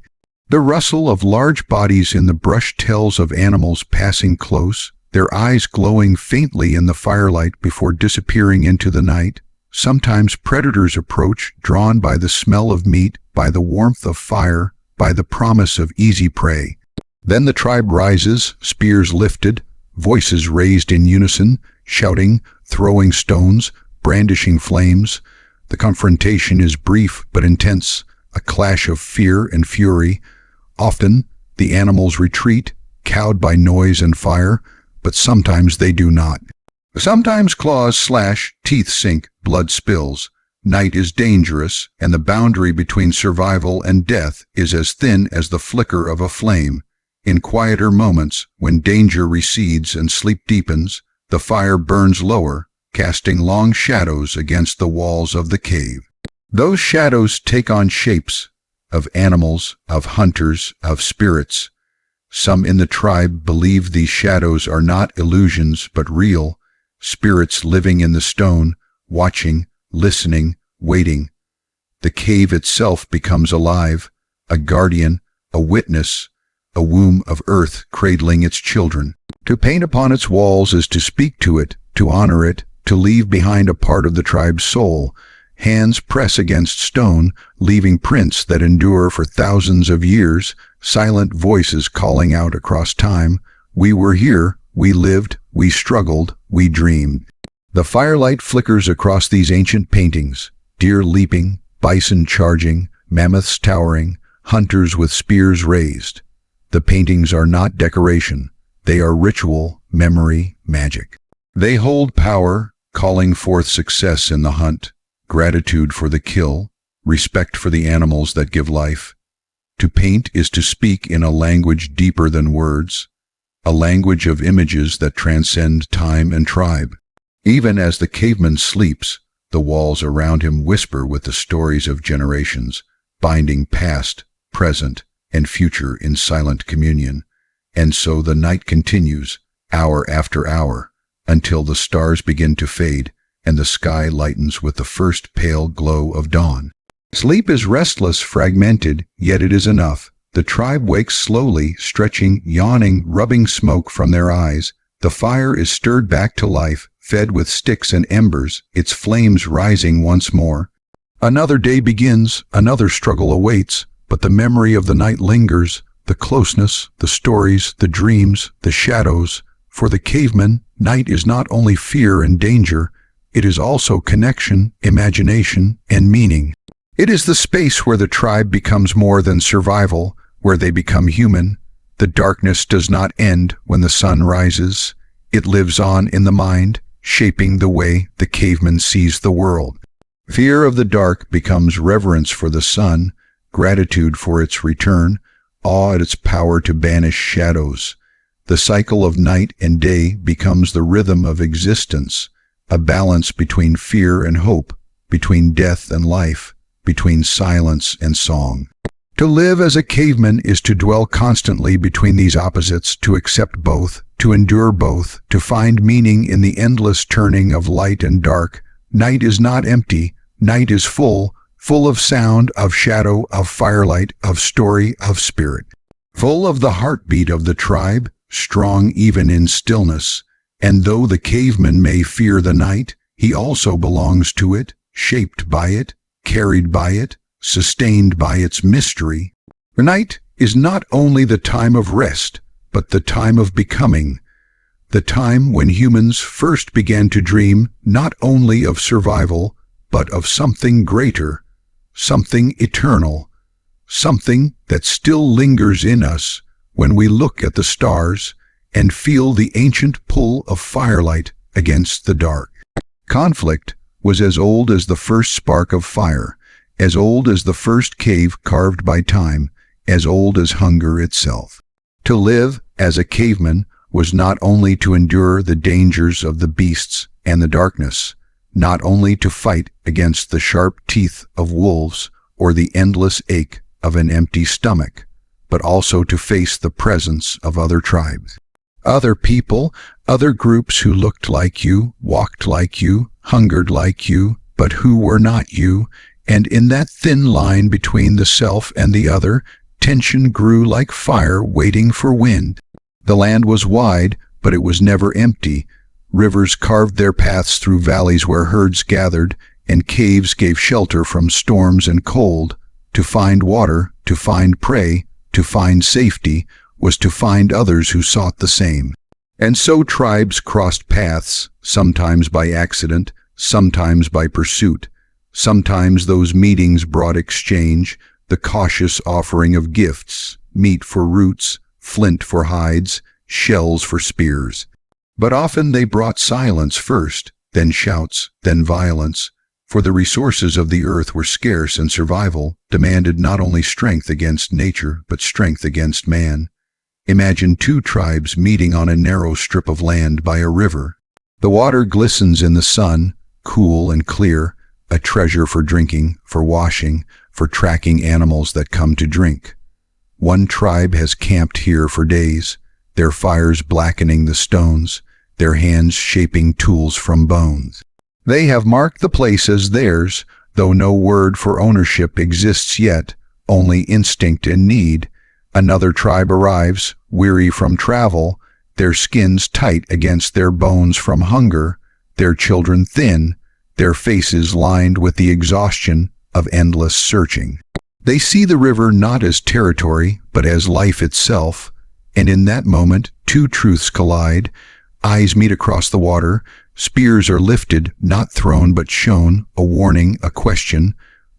The rustle of large bodies in the brush tells of animals passing close, their eyes glowing faintly in the firelight before disappearing into the night. Sometimes predators approach, drawn by the smell of meat, by the warmth of fire, by the promise of easy prey. Then the tribe rises, spears lifted, voices raised in unison, shouting, throwing stones, brandishing flames. The confrontation is brief but intense, a clash of fear and fury. Often, the animals retreat, cowed by noise and fire, but sometimes they do not. Sometimes claws slash, teeth sink, blood spills. Night is dangerous, and the boundary between survival and death is as thin as the flicker of a flame. In quieter moments, when danger recedes and sleep deepens, the fire burns lower, casting long shadows against the walls of the cave. Those shadows take on shapes of animals, of hunters, of spirits. Some in the tribe believe these shadows are not illusions but real, spirits living in the stone, watching, listening, waiting. The cave itself becomes alive, a guardian, a witness, a womb of earth cradling its children. To paint upon its walls is to speak to it, to honor it, to leave behind a part of the tribe's soul. Hands press against stone, leaving prints that endure for thousands of years, silent voices calling out across time. We were here, we lived, we struggled, we dreamed. The firelight flickers across these ancient paintings, deer leaping, bison charging, mammoths towering, hunters with spears raised. The paintings are not decoration, they are ritual, memory, magic. They hold power, calling forth success in the hunt, gratitude for the kill, respect for the animals that give life. To paint is to speak in a language deeper than words, a language of images that transcend time and tribe. Even as the caveman sleeps, the walls around him whisper with the stories of generations, binding past, present, and future in silent communion. And so the night continues, hour after hour, until the stars begin to fade, and the sky lightens with the first pale glow of dawn. Sleep is restless, fragmented, yet it is enough. The tribe wakes slowly, stretching, yawning, rubbing smoke from their eyes. The fire is stirred back to life, fed with sticks and embers, its flames rising once more. Another day begins, another struggle awaits, but the memory of the night lingers, the closeness, the stories, the dreams, the shadows. For the caveman, night is not only fear and danger, it is also connection, imagination, and meaning. It is the space where the tribe becomes more than survival, where they become human. The darkness does not end when the sun rises. It lives on in the mind, shaping the way the caveman sees the world. Fear of the dark becomes reverence for the sun, gratitude for its return, awe at its power to banish shadows. The cycle of night and day becomes the rhythm of existence, a balance between fear and hope, between death and life, between silence and song. To live as a caveman is to dwell constantly between these opposites, to accept both, to endure both, to find meaning in the endless turning of light and dark. Night is not empty, night is full, full of sound, of shadow, of firelight, of story, of spirit. Full of the heartbeat of the tribe, strong even in stillness. And though the caveman may fear the night, he also belongs to it, shaped by it, carried by it, sustained by its mystery. The night is not only the time of rest, but the time of becoming, the time when humans first began to dream not only of survival, but of something greater, something eternal, something that still lingers in us when we look at the stars and feel the ancient pull of firelight against the dark. Conflict was as old as the first spark of fire, as old as the first cave carved by time, as old as hunger itself. To live as a caveman was not only to endure the dangers of the beasts and the darkness, not only to fight against the sharp teeth of wolves or the endless ache of an empty stomach, but also to face the presence of other tribes. Other people, other groups who looked like you, walked like you, hungered like you, but who were not you, and in that thin line between the self and the other, tension grew like fire waiting for wind. The land was wide, but it was never empty. Rivers carved their paths through valleys where herds gathered, and caves gave shelter from storms and cold. To find water, to find prey, to find safety, was to find others who sought the same. And so tribes crossed paths, sometimes by accident, sometimes by pursuit. Sometimes those meetings brought exchange, the cautious offering of gifts, meat for roots, flint for hides, shells for spears. But often they brought silence first, then shouts, then violence, for the resources of the earth were scarce and survival demanded not only strength against nature, but strength against man. Imagine two tribes meeting on a narrow strip of land by a river. The water glistens in the sun, cool and clear, a treasure for drinking, for washing, for tracking animals that come to drink. One tribe has camped here for days, their fires blackening the stones, their hands shaping tools from bones. They have marked the place as theirs, though no word for ownership exists yet, only instinct and need. Another tribe arrives, weary from travel, their skins tight against their bones from hunger, their children thin, their faces lined with the exhaustion of endless searching. They see the river not as territory, but as life itself, and in that moment, two truths collide. Eyes meet across the water, spears are lifted, not thrown but shown, a warning, a question.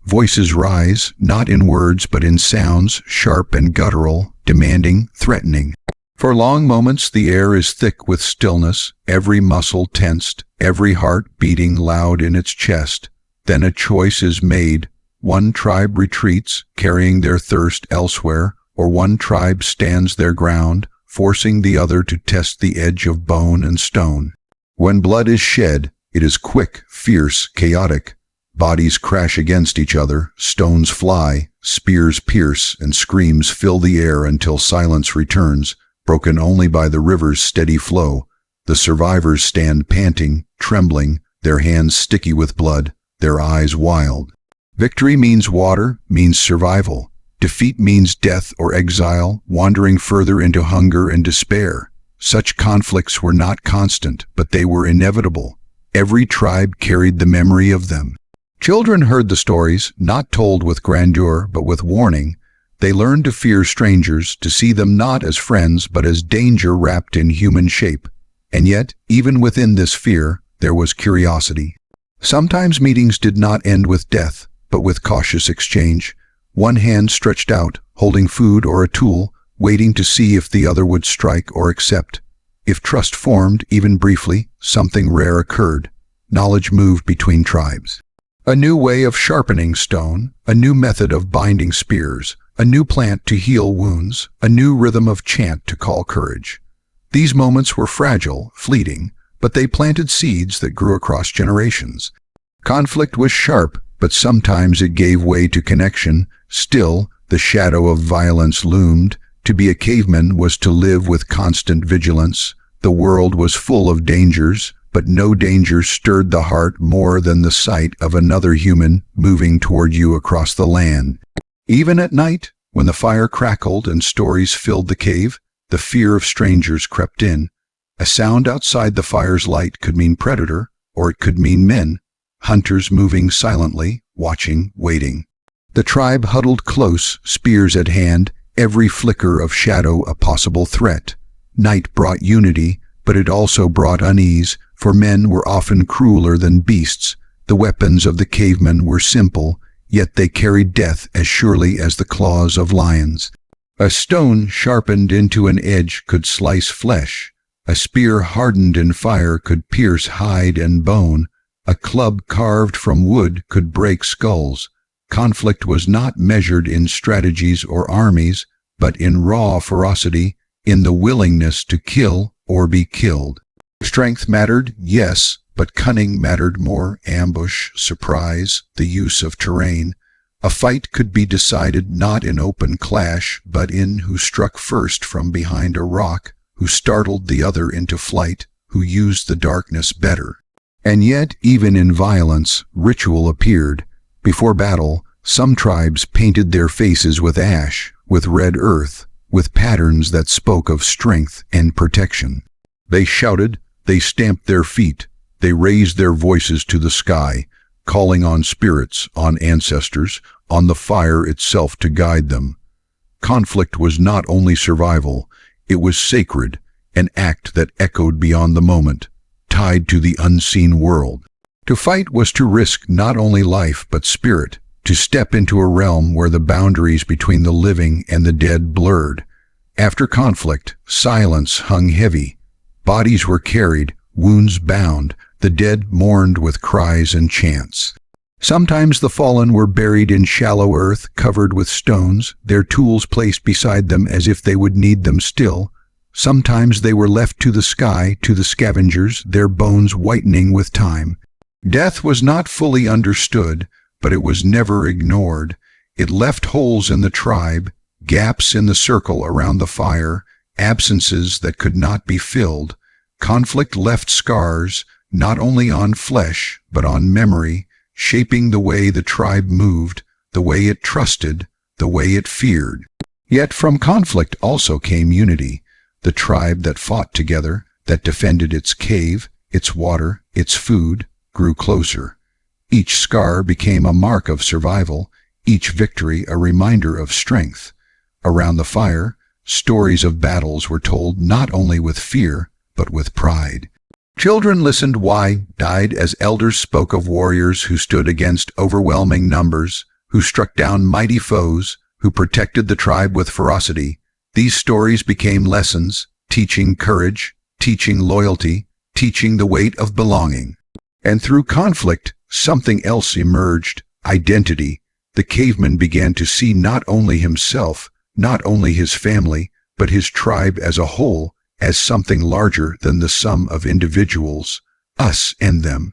Voices rise, not in words but in sounds, sharp and guttural, demanding, threatening. For long moments the air is thick with stillness, every muscle tensed, every heart beating loud in its chest. Then a choice is made. One tribe retreats, carrying their thirst elsewhere, or one tribe stands their ground, forcing the other to test the edge of bone and stone. When blood is shed, it is quick, fierce, chaotic. Bodies crash against each other, stones fly, spears pierce, and screams fill the air until silence returns, broken only by the river's steady flow. The survivors stand panting, trembling, their hands sticky with blood, their eyes wild. Victory means water, means survival. Defeat means death or exile, wandering further into hunger and despair. Such conflicts were not constant, but they were inevitable. Every tribe carried the memory of them. Children heard the stories, not told with grandeur, but with warning. They learned to fear strangers, to see them not as friends, but as danger wrapped in human shape. And yet, even within this fear, there was curiosity. Sometimes meetings did not end with death, but with cautious exchange. One hand stretched out, holding food or a tool, waiting to see if the other would strike or accept. If trust formed, even briefly, something rare occurred. Knowledge moved between tribes. A new way of sharpening stone, a new method of binding spears, a new plant to heal wounds, a new rhythm of chant to call courage. These moments were fragile, fleeting, but they planted seeds that grew across generations. Conflict was sharp, but sometimes it gave way to connection. Still, the shadow of violence loomed. To be a caveman was to live with constant vigilance. The world was full of dangers, but no danger stirred the heart more than the sight of another human moving toward you across the land. Even at night, when the fire crackled and stories filled the cave, the fear of strangers crept in. A sound outside the fire's light could mean predator, or it could mean men, hunters moving silently, watching, waiting. The tribe huddled close, spears at hand, every flicker of shadow a possible threat. Night brought unity, but it also brought unease, for men were often crueler than beasts. The weapons of the cavemen were simple, yet they carried death as surely as the claws of lions. A stone sharpened into an edge could slice flesh. A spear hardened in fire could pierce hide and bone. A club carved from wood could break skulls. Conflict was not measured in strategies or armies, but in raw ferocity, in the willingness to kill or be killed. Strength mattered, yes, but cunning mattered more. Ambush, surprise, the use of terrain. A fight could be decided not in open clash, but in who struck first from behind a rock, who startled the other into flight, who used the darkness better. And yet, even in violence, ritual appeared. Before battle, some tribes painted their faces with ash, with red earth, with patterns that spoke of strength and protection. They shouted, they stamped their feet, they raised their voices to the sky, calling on spirits, on ancestors, on the fire itself to guide them. Conflict was not only survival, it was sacred, an act that echoed beyond the moment, tied to the unseen world. To fight was to risk not only life but spirit, to step into a realm where the boundaries between the living and the dead blurred. After conflict, silence hung heavy. Bodies were carried, wounds bound, the dead mourned with cries and chants. Sometimes the fallen were buried in shallow earth covered with stones, their tools placed beside them as if they would need them still. Sometimes they were left to the sky, to the scavengers, their bones whitening with time. Death was not fully understood, but it was never ignored. It left holes in the tribe, gaps in the circle around the fire, absences that could not be filled. Conflict left scars, not only on flesh, but on memory, shaping the way the tribe moved, the way it trusted, the way it feared. Yet from conflict also came unity, the tribe that fought together, that defended its cave, its water, its food, grew closer. Each scar became a mark of survival, each victory a reminder of strength. Around the fire, stories of battles were told not only with fear, but with pride. Children listened wide-eyed as elders spoke of warriors who stood against overwhelming numbers, who struck down mighty foes, who protected the tribe with ferocity. These stories became lessons, teaching courage, teaching loyalty, teaching the weight of belonging. And through conflict, something else emerged, identity. The caveman began to see not only himself, not only his family, but his tribe as a whole, as something larger than the sum of individuals, us and them,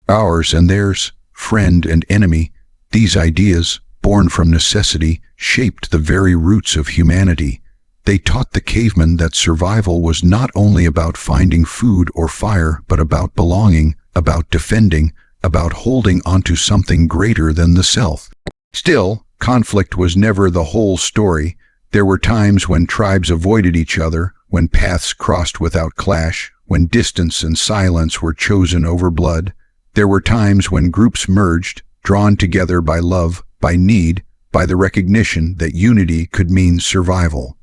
ours and theirs, friend and enemy. These ideas, born from necessity, shaped the very roots of humanity. They taught the caveman that survival was not only about finding food or fire, but about belonging, about defending, about holding onto something greater than the self. Still, conflict was never the whole story. There were times when tribes avoided each other, when paths crossed without clash, when distance and silence were chosen over blood. There were times when groups merged, drawn together by love, by need, by the recognition that unity could mean survival.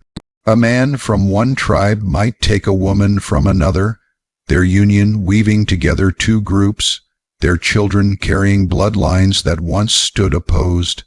A man from one tribe might take a woman from another, their union weaving together two groups, their children carrying bloodlines that once stood opposed.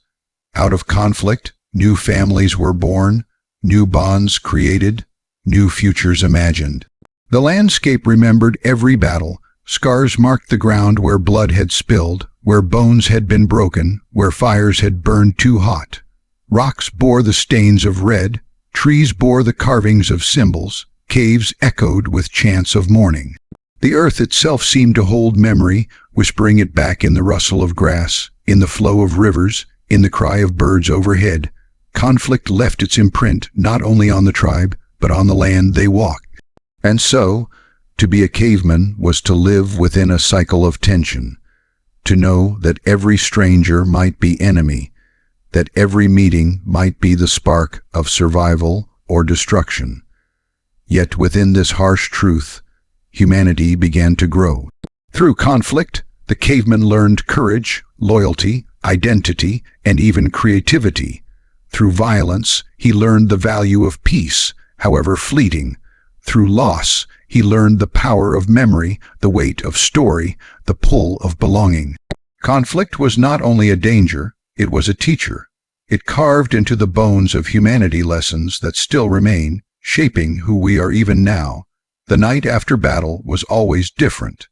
Out of conflict, new families were born, new bonds created, new futures imagined. The landscape remembered every battle. Scars marked the ground where blood had spilled, where bones had been broken, where fires had burned too hot. Rocks bore the stains of red, trees bore the carvings of symbols, caves echoed with chants of mourning. The earth itself seemed to hold memory, whispering it back in the rustle of grass, in the flow of rivers, in the cry of birds overhead. Conflict left its imprint not only on the tribe, but on the land they walked. And so, To be a caveman was to live within a cycle of tension, to know that every stranger might be enemy, that every meeting might be the spark of survival or destruction. Yet within this harsh truth, humanity began to grow. Through conflict, the caveman learned courage, loyalty, identity, and even creativity. Through violence, he learned the value of peace, however fleeting. Through loss, he learned the power of memory, the weight of story, the pull of belonging. Conflict was not only a danger, it was a teacher. It carved into the bones of humanity lessons that still remain, shaping who we are even now. The night after battle was always different.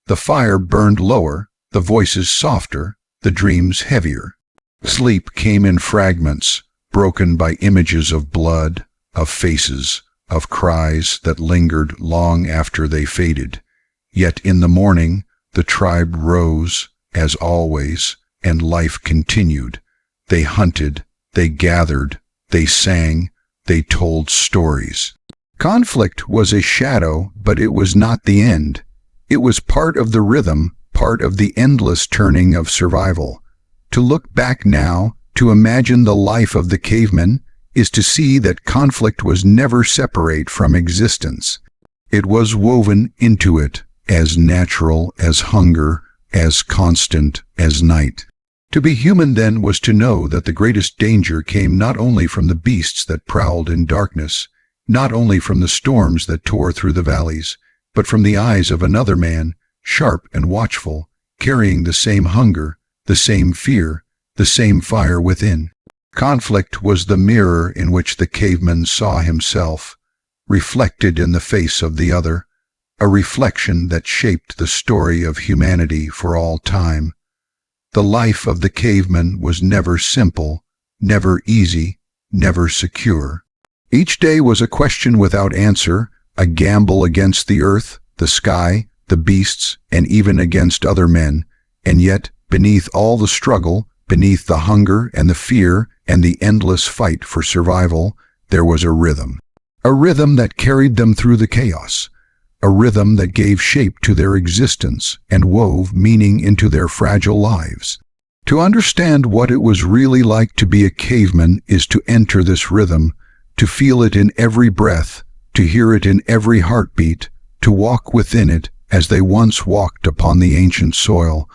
The fire burned lower, the voices softer, the dreams heavier. Sleep came in fragments, broken by images of blood, of faces, of cries that lingered long after they faded. Yet in the morning, the tribe rose, as always, and life continued. They hunted, they gathered, they sang, they told stories. Conflict was a shadow, but it was not the end. It was part of the rhythm, part of the endless turning of survival. To look back now, to imagine the life of the caveman, is to see that conflict was never separate from existence. It was woven into it, as natural as hunger, as constant as night. To be human then was to know that the greatest danger came not only from the beasts that prowled in darkness, not only from the storms that tore through the valleys, but from the eyes of another man, sharp and watchful, carrying the same hunger, the same fear, the same fire within. Conflict was the mirror in which the caveman saw himself, reflected in the face of the other, a reflection that shaped the story of humanity for all time. The life of the caveman was never simple, never easy, never secure. Each day was a question without answer, a gamble against the earth, the sky, the beasts, and even against other men. And yet, beneath all the struggle, beneath the hunger and the fear and the endless fight for survival, there was a rhythm that carried them through the chaos, a rhythm that gave shape to their existence and wove meaning into their fragile lives. To understand what it was really like to be a caveman is to enter this rhythm, to feel it in every breath, to hear it in every heartbeat, to walk within it as they once walked upon the ancient soil.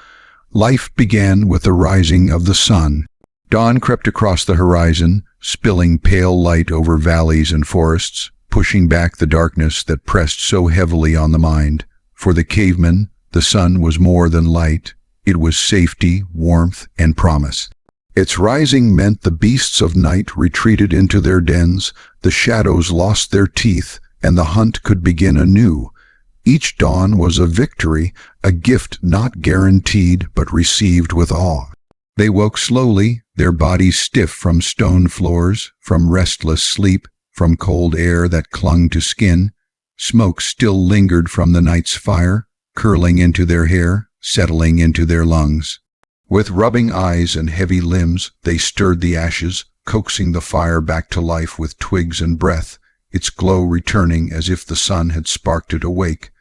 Life began with the rising of the sun. Dawn crept across the horizon, spilling pale light over valleys and forests, pushing back the darkness that pressed so heavily on the mind. For the caveman, the sun was more than light. It was safety, warmth, and promise. Its rising meant the beasts of night retreated into their dens, the shadows lost their teeth, and the hunt could begin anew. Each dawn was a victory, a gift not guaranteed but received with awe. They woke slowly, their bodies stiff from stone floors, from restless sleep, from cold air that clung to skin. Smoke still lingered from the night's fire, curling into their hair, settling into their lungs. With rubbing eyes and heavy limbs, they stirred the ashes, coaxing the fire back to life with twigs and breath, its glow returning as if the sun had sparked it awake.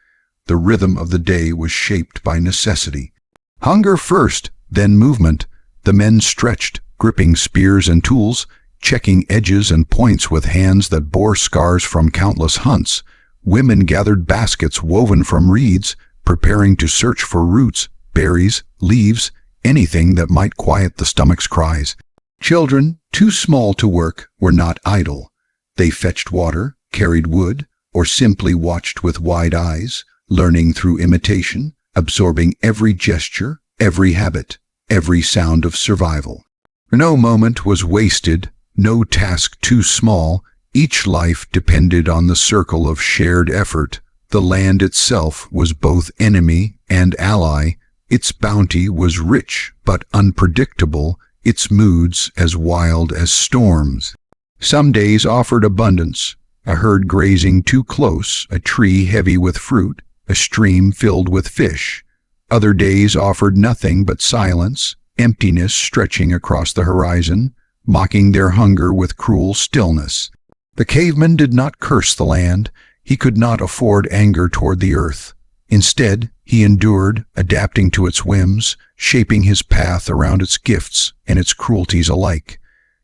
The rhythm of the day was shaped by necessity. Hunger first, then movement. The men stretched, gripping spears and tools, checking edges and points with hands that bore scars from countless hunts. Women gathered baskets woven from reeds, preparing to search for roots, berries, leaves, anything that might quiet the stomach's cries. Children, too small to work, were not idle. They fetched water, carried wood, or simply watched with wide eyes, learning through imitation, absorbing every gesture, every habit, every sound of survival. No moment was wasted, no task too small. Each life depended on the circle of shared effort. The land itself was both enemy and ally. Its bounty was rich but unpredictable, its moods as wild as storms. Some days offered abundance, a herd grazing too close, a tree heavy with fruit, a stream filled with fish. Other days offered nothing but silence, emptiness stretching across the horizon, mocking their hunger with cruel stillness. The caveman did not curse the land. He could not afford anger toward the earth. Instead, he endured, adapting to its whims, shaping his path around its gifts and its cruelties alike.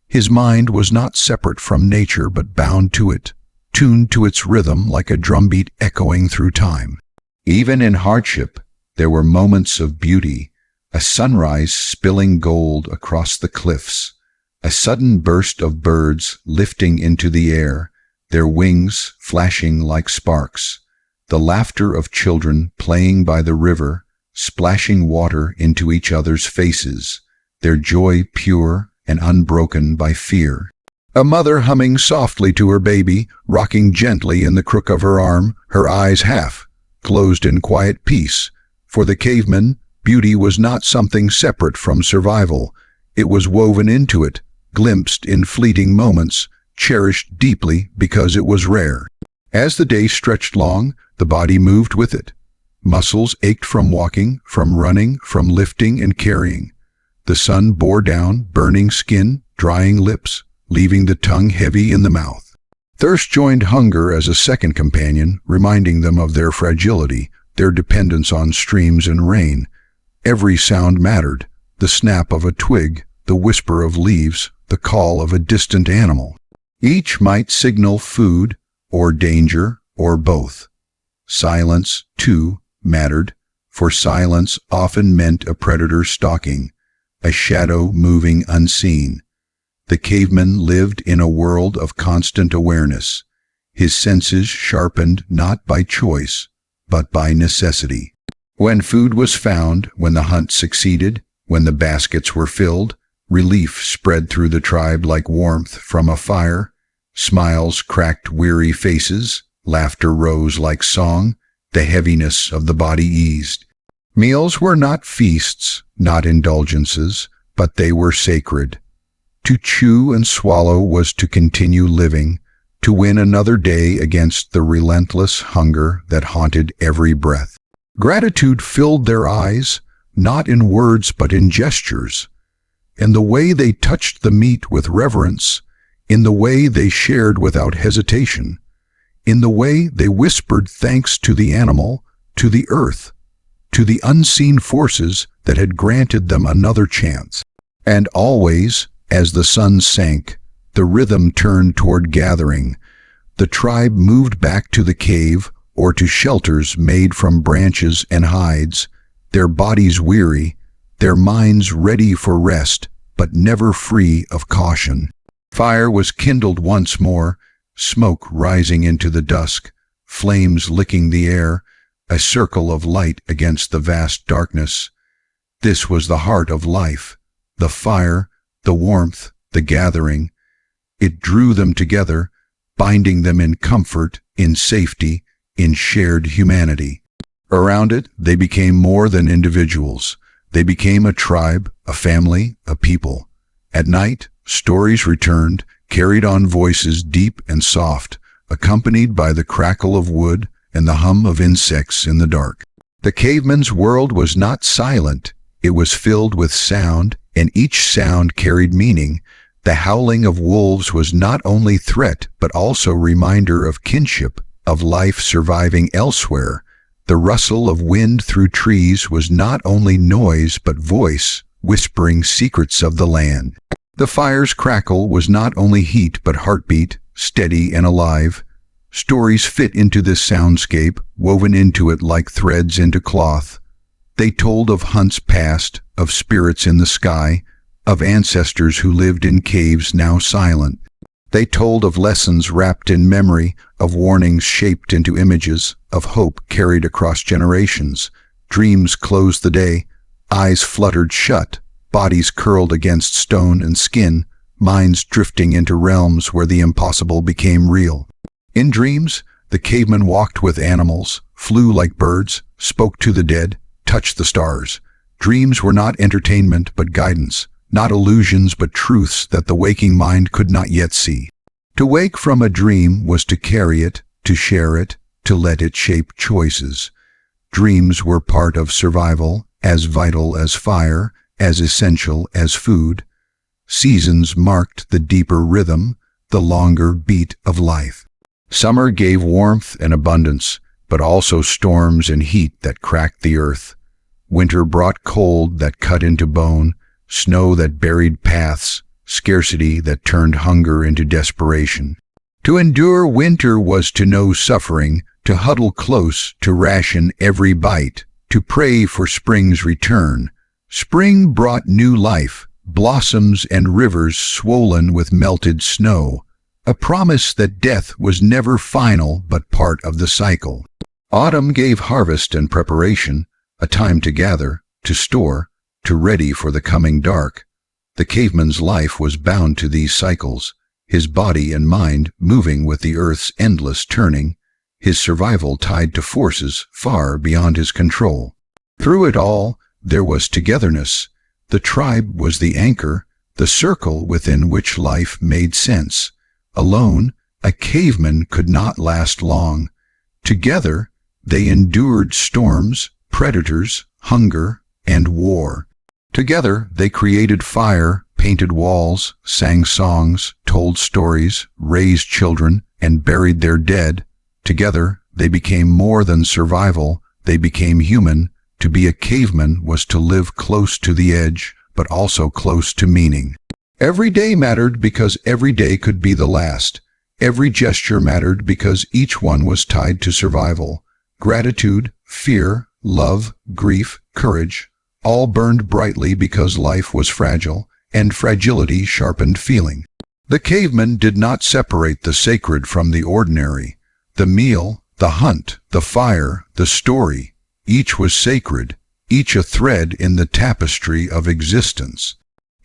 His mind was not separate from nature but bound to it, tuned to its rhythm like a drumbeat echoing through time. Even in hardship, there were moments of beauty, a sunrise spilling gold across the cliffs, a sudden burst of birds lifting into the air, their wings flashing like sparks, the laughter of children playing by the river, splashing water into each other's faces, their joy pure and unbroken by fear. A mother humming softly to her baby, rocking gently in the crook of her arm, her eyes half closed in quiet peace. For the caveman, beauty was not something separate from survival. It was woven into it, glimpsed in fleeting moments, cherished deeply because it was rare. As the day stretched long, the body moved with it. Muscles ached from walking, from running, from lifting and carrying. The sun bore down, burning skin, drying lips, leaving the tongue heavy in the mouth. Thirst joined hunger as a second companion, reminding them of their fragility, their dependence on streams and rain. Every sound mattered, the snap of a twig, the whisper of leaves, the call of a distant animal. Each might signal food, or danger, or both. Silence, too, mattered, for silence often meant a predator stalking, a shadow moving unseen. The caveman lived in a world of constant awareness, his senses sharpened not by choice, but by necessity. When food was found, when the hunt succeeded, when the baskets were filled, relief spread through the tribe like warmth from a fire. Smiles cracked weary faces, laughter rose like song, the heaviness of the body eased. Meals were not feasts, not indulgences, but they were sacred. To chew and swallow was to continue living, to win another day against the relentless hunger that haunted every breath. Gratitude filled their eyes, not in words but in gestures, in the way they touched the meat with reverence, in the way they shared without hesitation, in the way they whispered thanks to the animal, to the earth, to the unseen forces that had granted them another chance. And always, as the sun sank, the rhythm turned toward gathering. The tribe moved back to the cave or to shelters made from branches and hides, their bodies weary, their minds ready for rest, but never free of caution. Fire was kindled once more, smoke rising into the dusk, flames licking the air, a circle of light against the vast darkness. This was the heart of life, the fire, the warmth, the gathering. It drew them together, binding them in comfort, in safety, in shared humanity. Around it, they became more than individuals. They became a tribe, a family, a people. At night, stories returned, carried on voices deep and soft, accompanied by the crackle of wood and the hum of insects in the dark. The caveman's world was not silent. It was filled with sound, and each sound carried meaning. The howling of wolves was not only threat, but also reminder of kinship, of life surviving elsewhere. The rustle of wind through trees was not only noise, but voice, whispering secrets of the land. The fire's crackle was not only heat, but heartbeat, steady and alive. Stories fit into this soundscape, woven into it like threads into cloth. They told of hunts past, of spirits in the sky, of ancestors who lived in caves now silent. They told of lessons wrapped in memory, of warnings shaped into images, of hope carried across generations. Dreams closed the day, eyes fluttered shut, bodies curled against stone and skin, minds drifting into realms where the impossible became real. In dreams, the caveman walked with animals, flew like birds, spoke to the dead, touched the stars. Dreams were not entertainment but guidance, not illusions but truths that the waking mind could not yet see. To wake from a dream was to carry it, to share it, to let it shape choices. Dreams were part of survival, as vital as fire, as essential as food. Seasons marked the deeper rhythm, the longer beat of life. Summer gave warmth and abundance, but also storms and heat that cracked the earth. Winter brought cold that cut into bone, snow that buried paths, scarcity that turned hunger into desperation. To endure winter was to know suffering, to huddle close, to ration every bite, to pray for spring's return. Spring brought new life, blossoms and rivers swollen with melted snow, a promise that death was never final but part of the cycle. Autumn gave harvest and preparation, a time to gather, to store, to ready for the coming dark. The caveman's life was bound to these cycles, his body and mind moving with the earth's endless turning, his survival tied to forces far beyond his control. Through it all, there was togetherness. The tribe was the anchor, the circle within which life made sense. Alone, a caveman could not last long. Together, they endured storms, predators, hunger, and war. Together, they created fire, painted walls, sang songs, told stories, raised children, and buried their dead. Together, they became more than survival, they became human. To be a caveman was to live close to the edge, but also close to meaning. Every day mattered because every day could be the last. Every gesture mattered because each one was tied to survival. Gratitude, fear, love, grief, courage, all burned brightly because life was fragile, and fragility sharpened feeling. The caveman did not separate the sacred from the ordinary. The meal, the hunt, the fire, the story, each was sacred, each a thread in the tapestry of existence.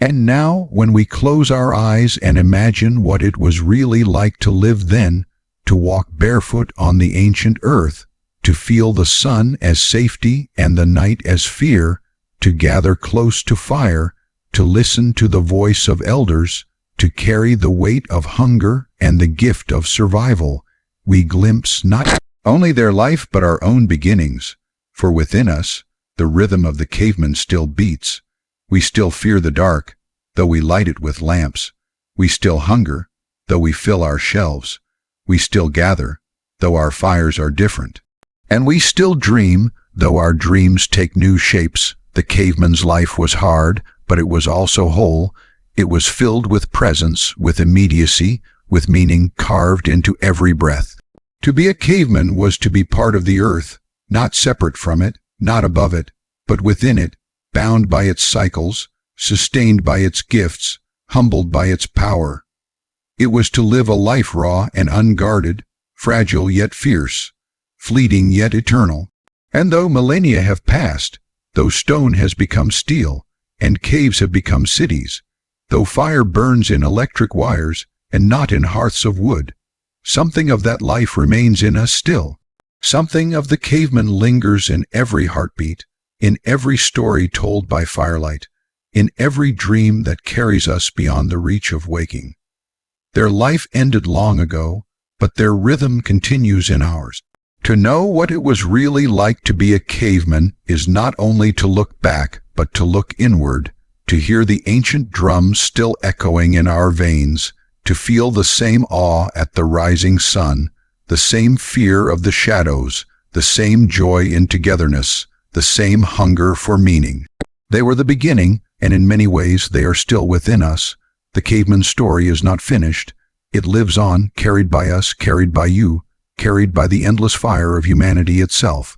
And now, when we close our eyes and imagine what it was really like to live then, to walk barefoot on the ancient earth, to feel the sun as safety and the night as fear, to gather close to fire, to listen to the voice of elders, to carry the weight of hunger and the gift of survival, we glimpse not only their life but our own beginnings. For within us, the rhythm of the caveman still beats. We still fear the dark, though we light it with lamps. We still hunger, though we fill our shelves. We still gather, though our fires are different. And we still dream, though our dreams take new shapes. The caveman's life was hard, but it was also whole. It was filled with presence, with immediacy, with meaning carved into every breath. To be a caveman was to be part of the earth, not separate from it, not above it, but within it, bound by its cycles, sustained by its gifts, humbled by its power. It was to live a life raw and unguarded, fragile yet fierce, fleeting yet eternal. And though millennia have passed, though stone has become steel, and caves have become cities, though fire burns in electric wires and not in hearths of wood, something of that life remains in us still. Something of the caveman lingers in every heartbeat, in every story told by firelight, in every dream that carries us beyond the reach of waking. Their life ended long ago, but their rhythm continues in ours. To know what it was really like to be a caveman is not only to look back, but to look inward, to hear the ancient drums still echoing in our veins, to feel the same awe at the rising sun, the same fear of the shadows, the same joy in togetherness, the same hunger for meaning. They were the beginning, and in many ways they are still within us. The caveman's story is not finished. It lives on, carried by us, carried by you, carried by the endless fire of humanity itself.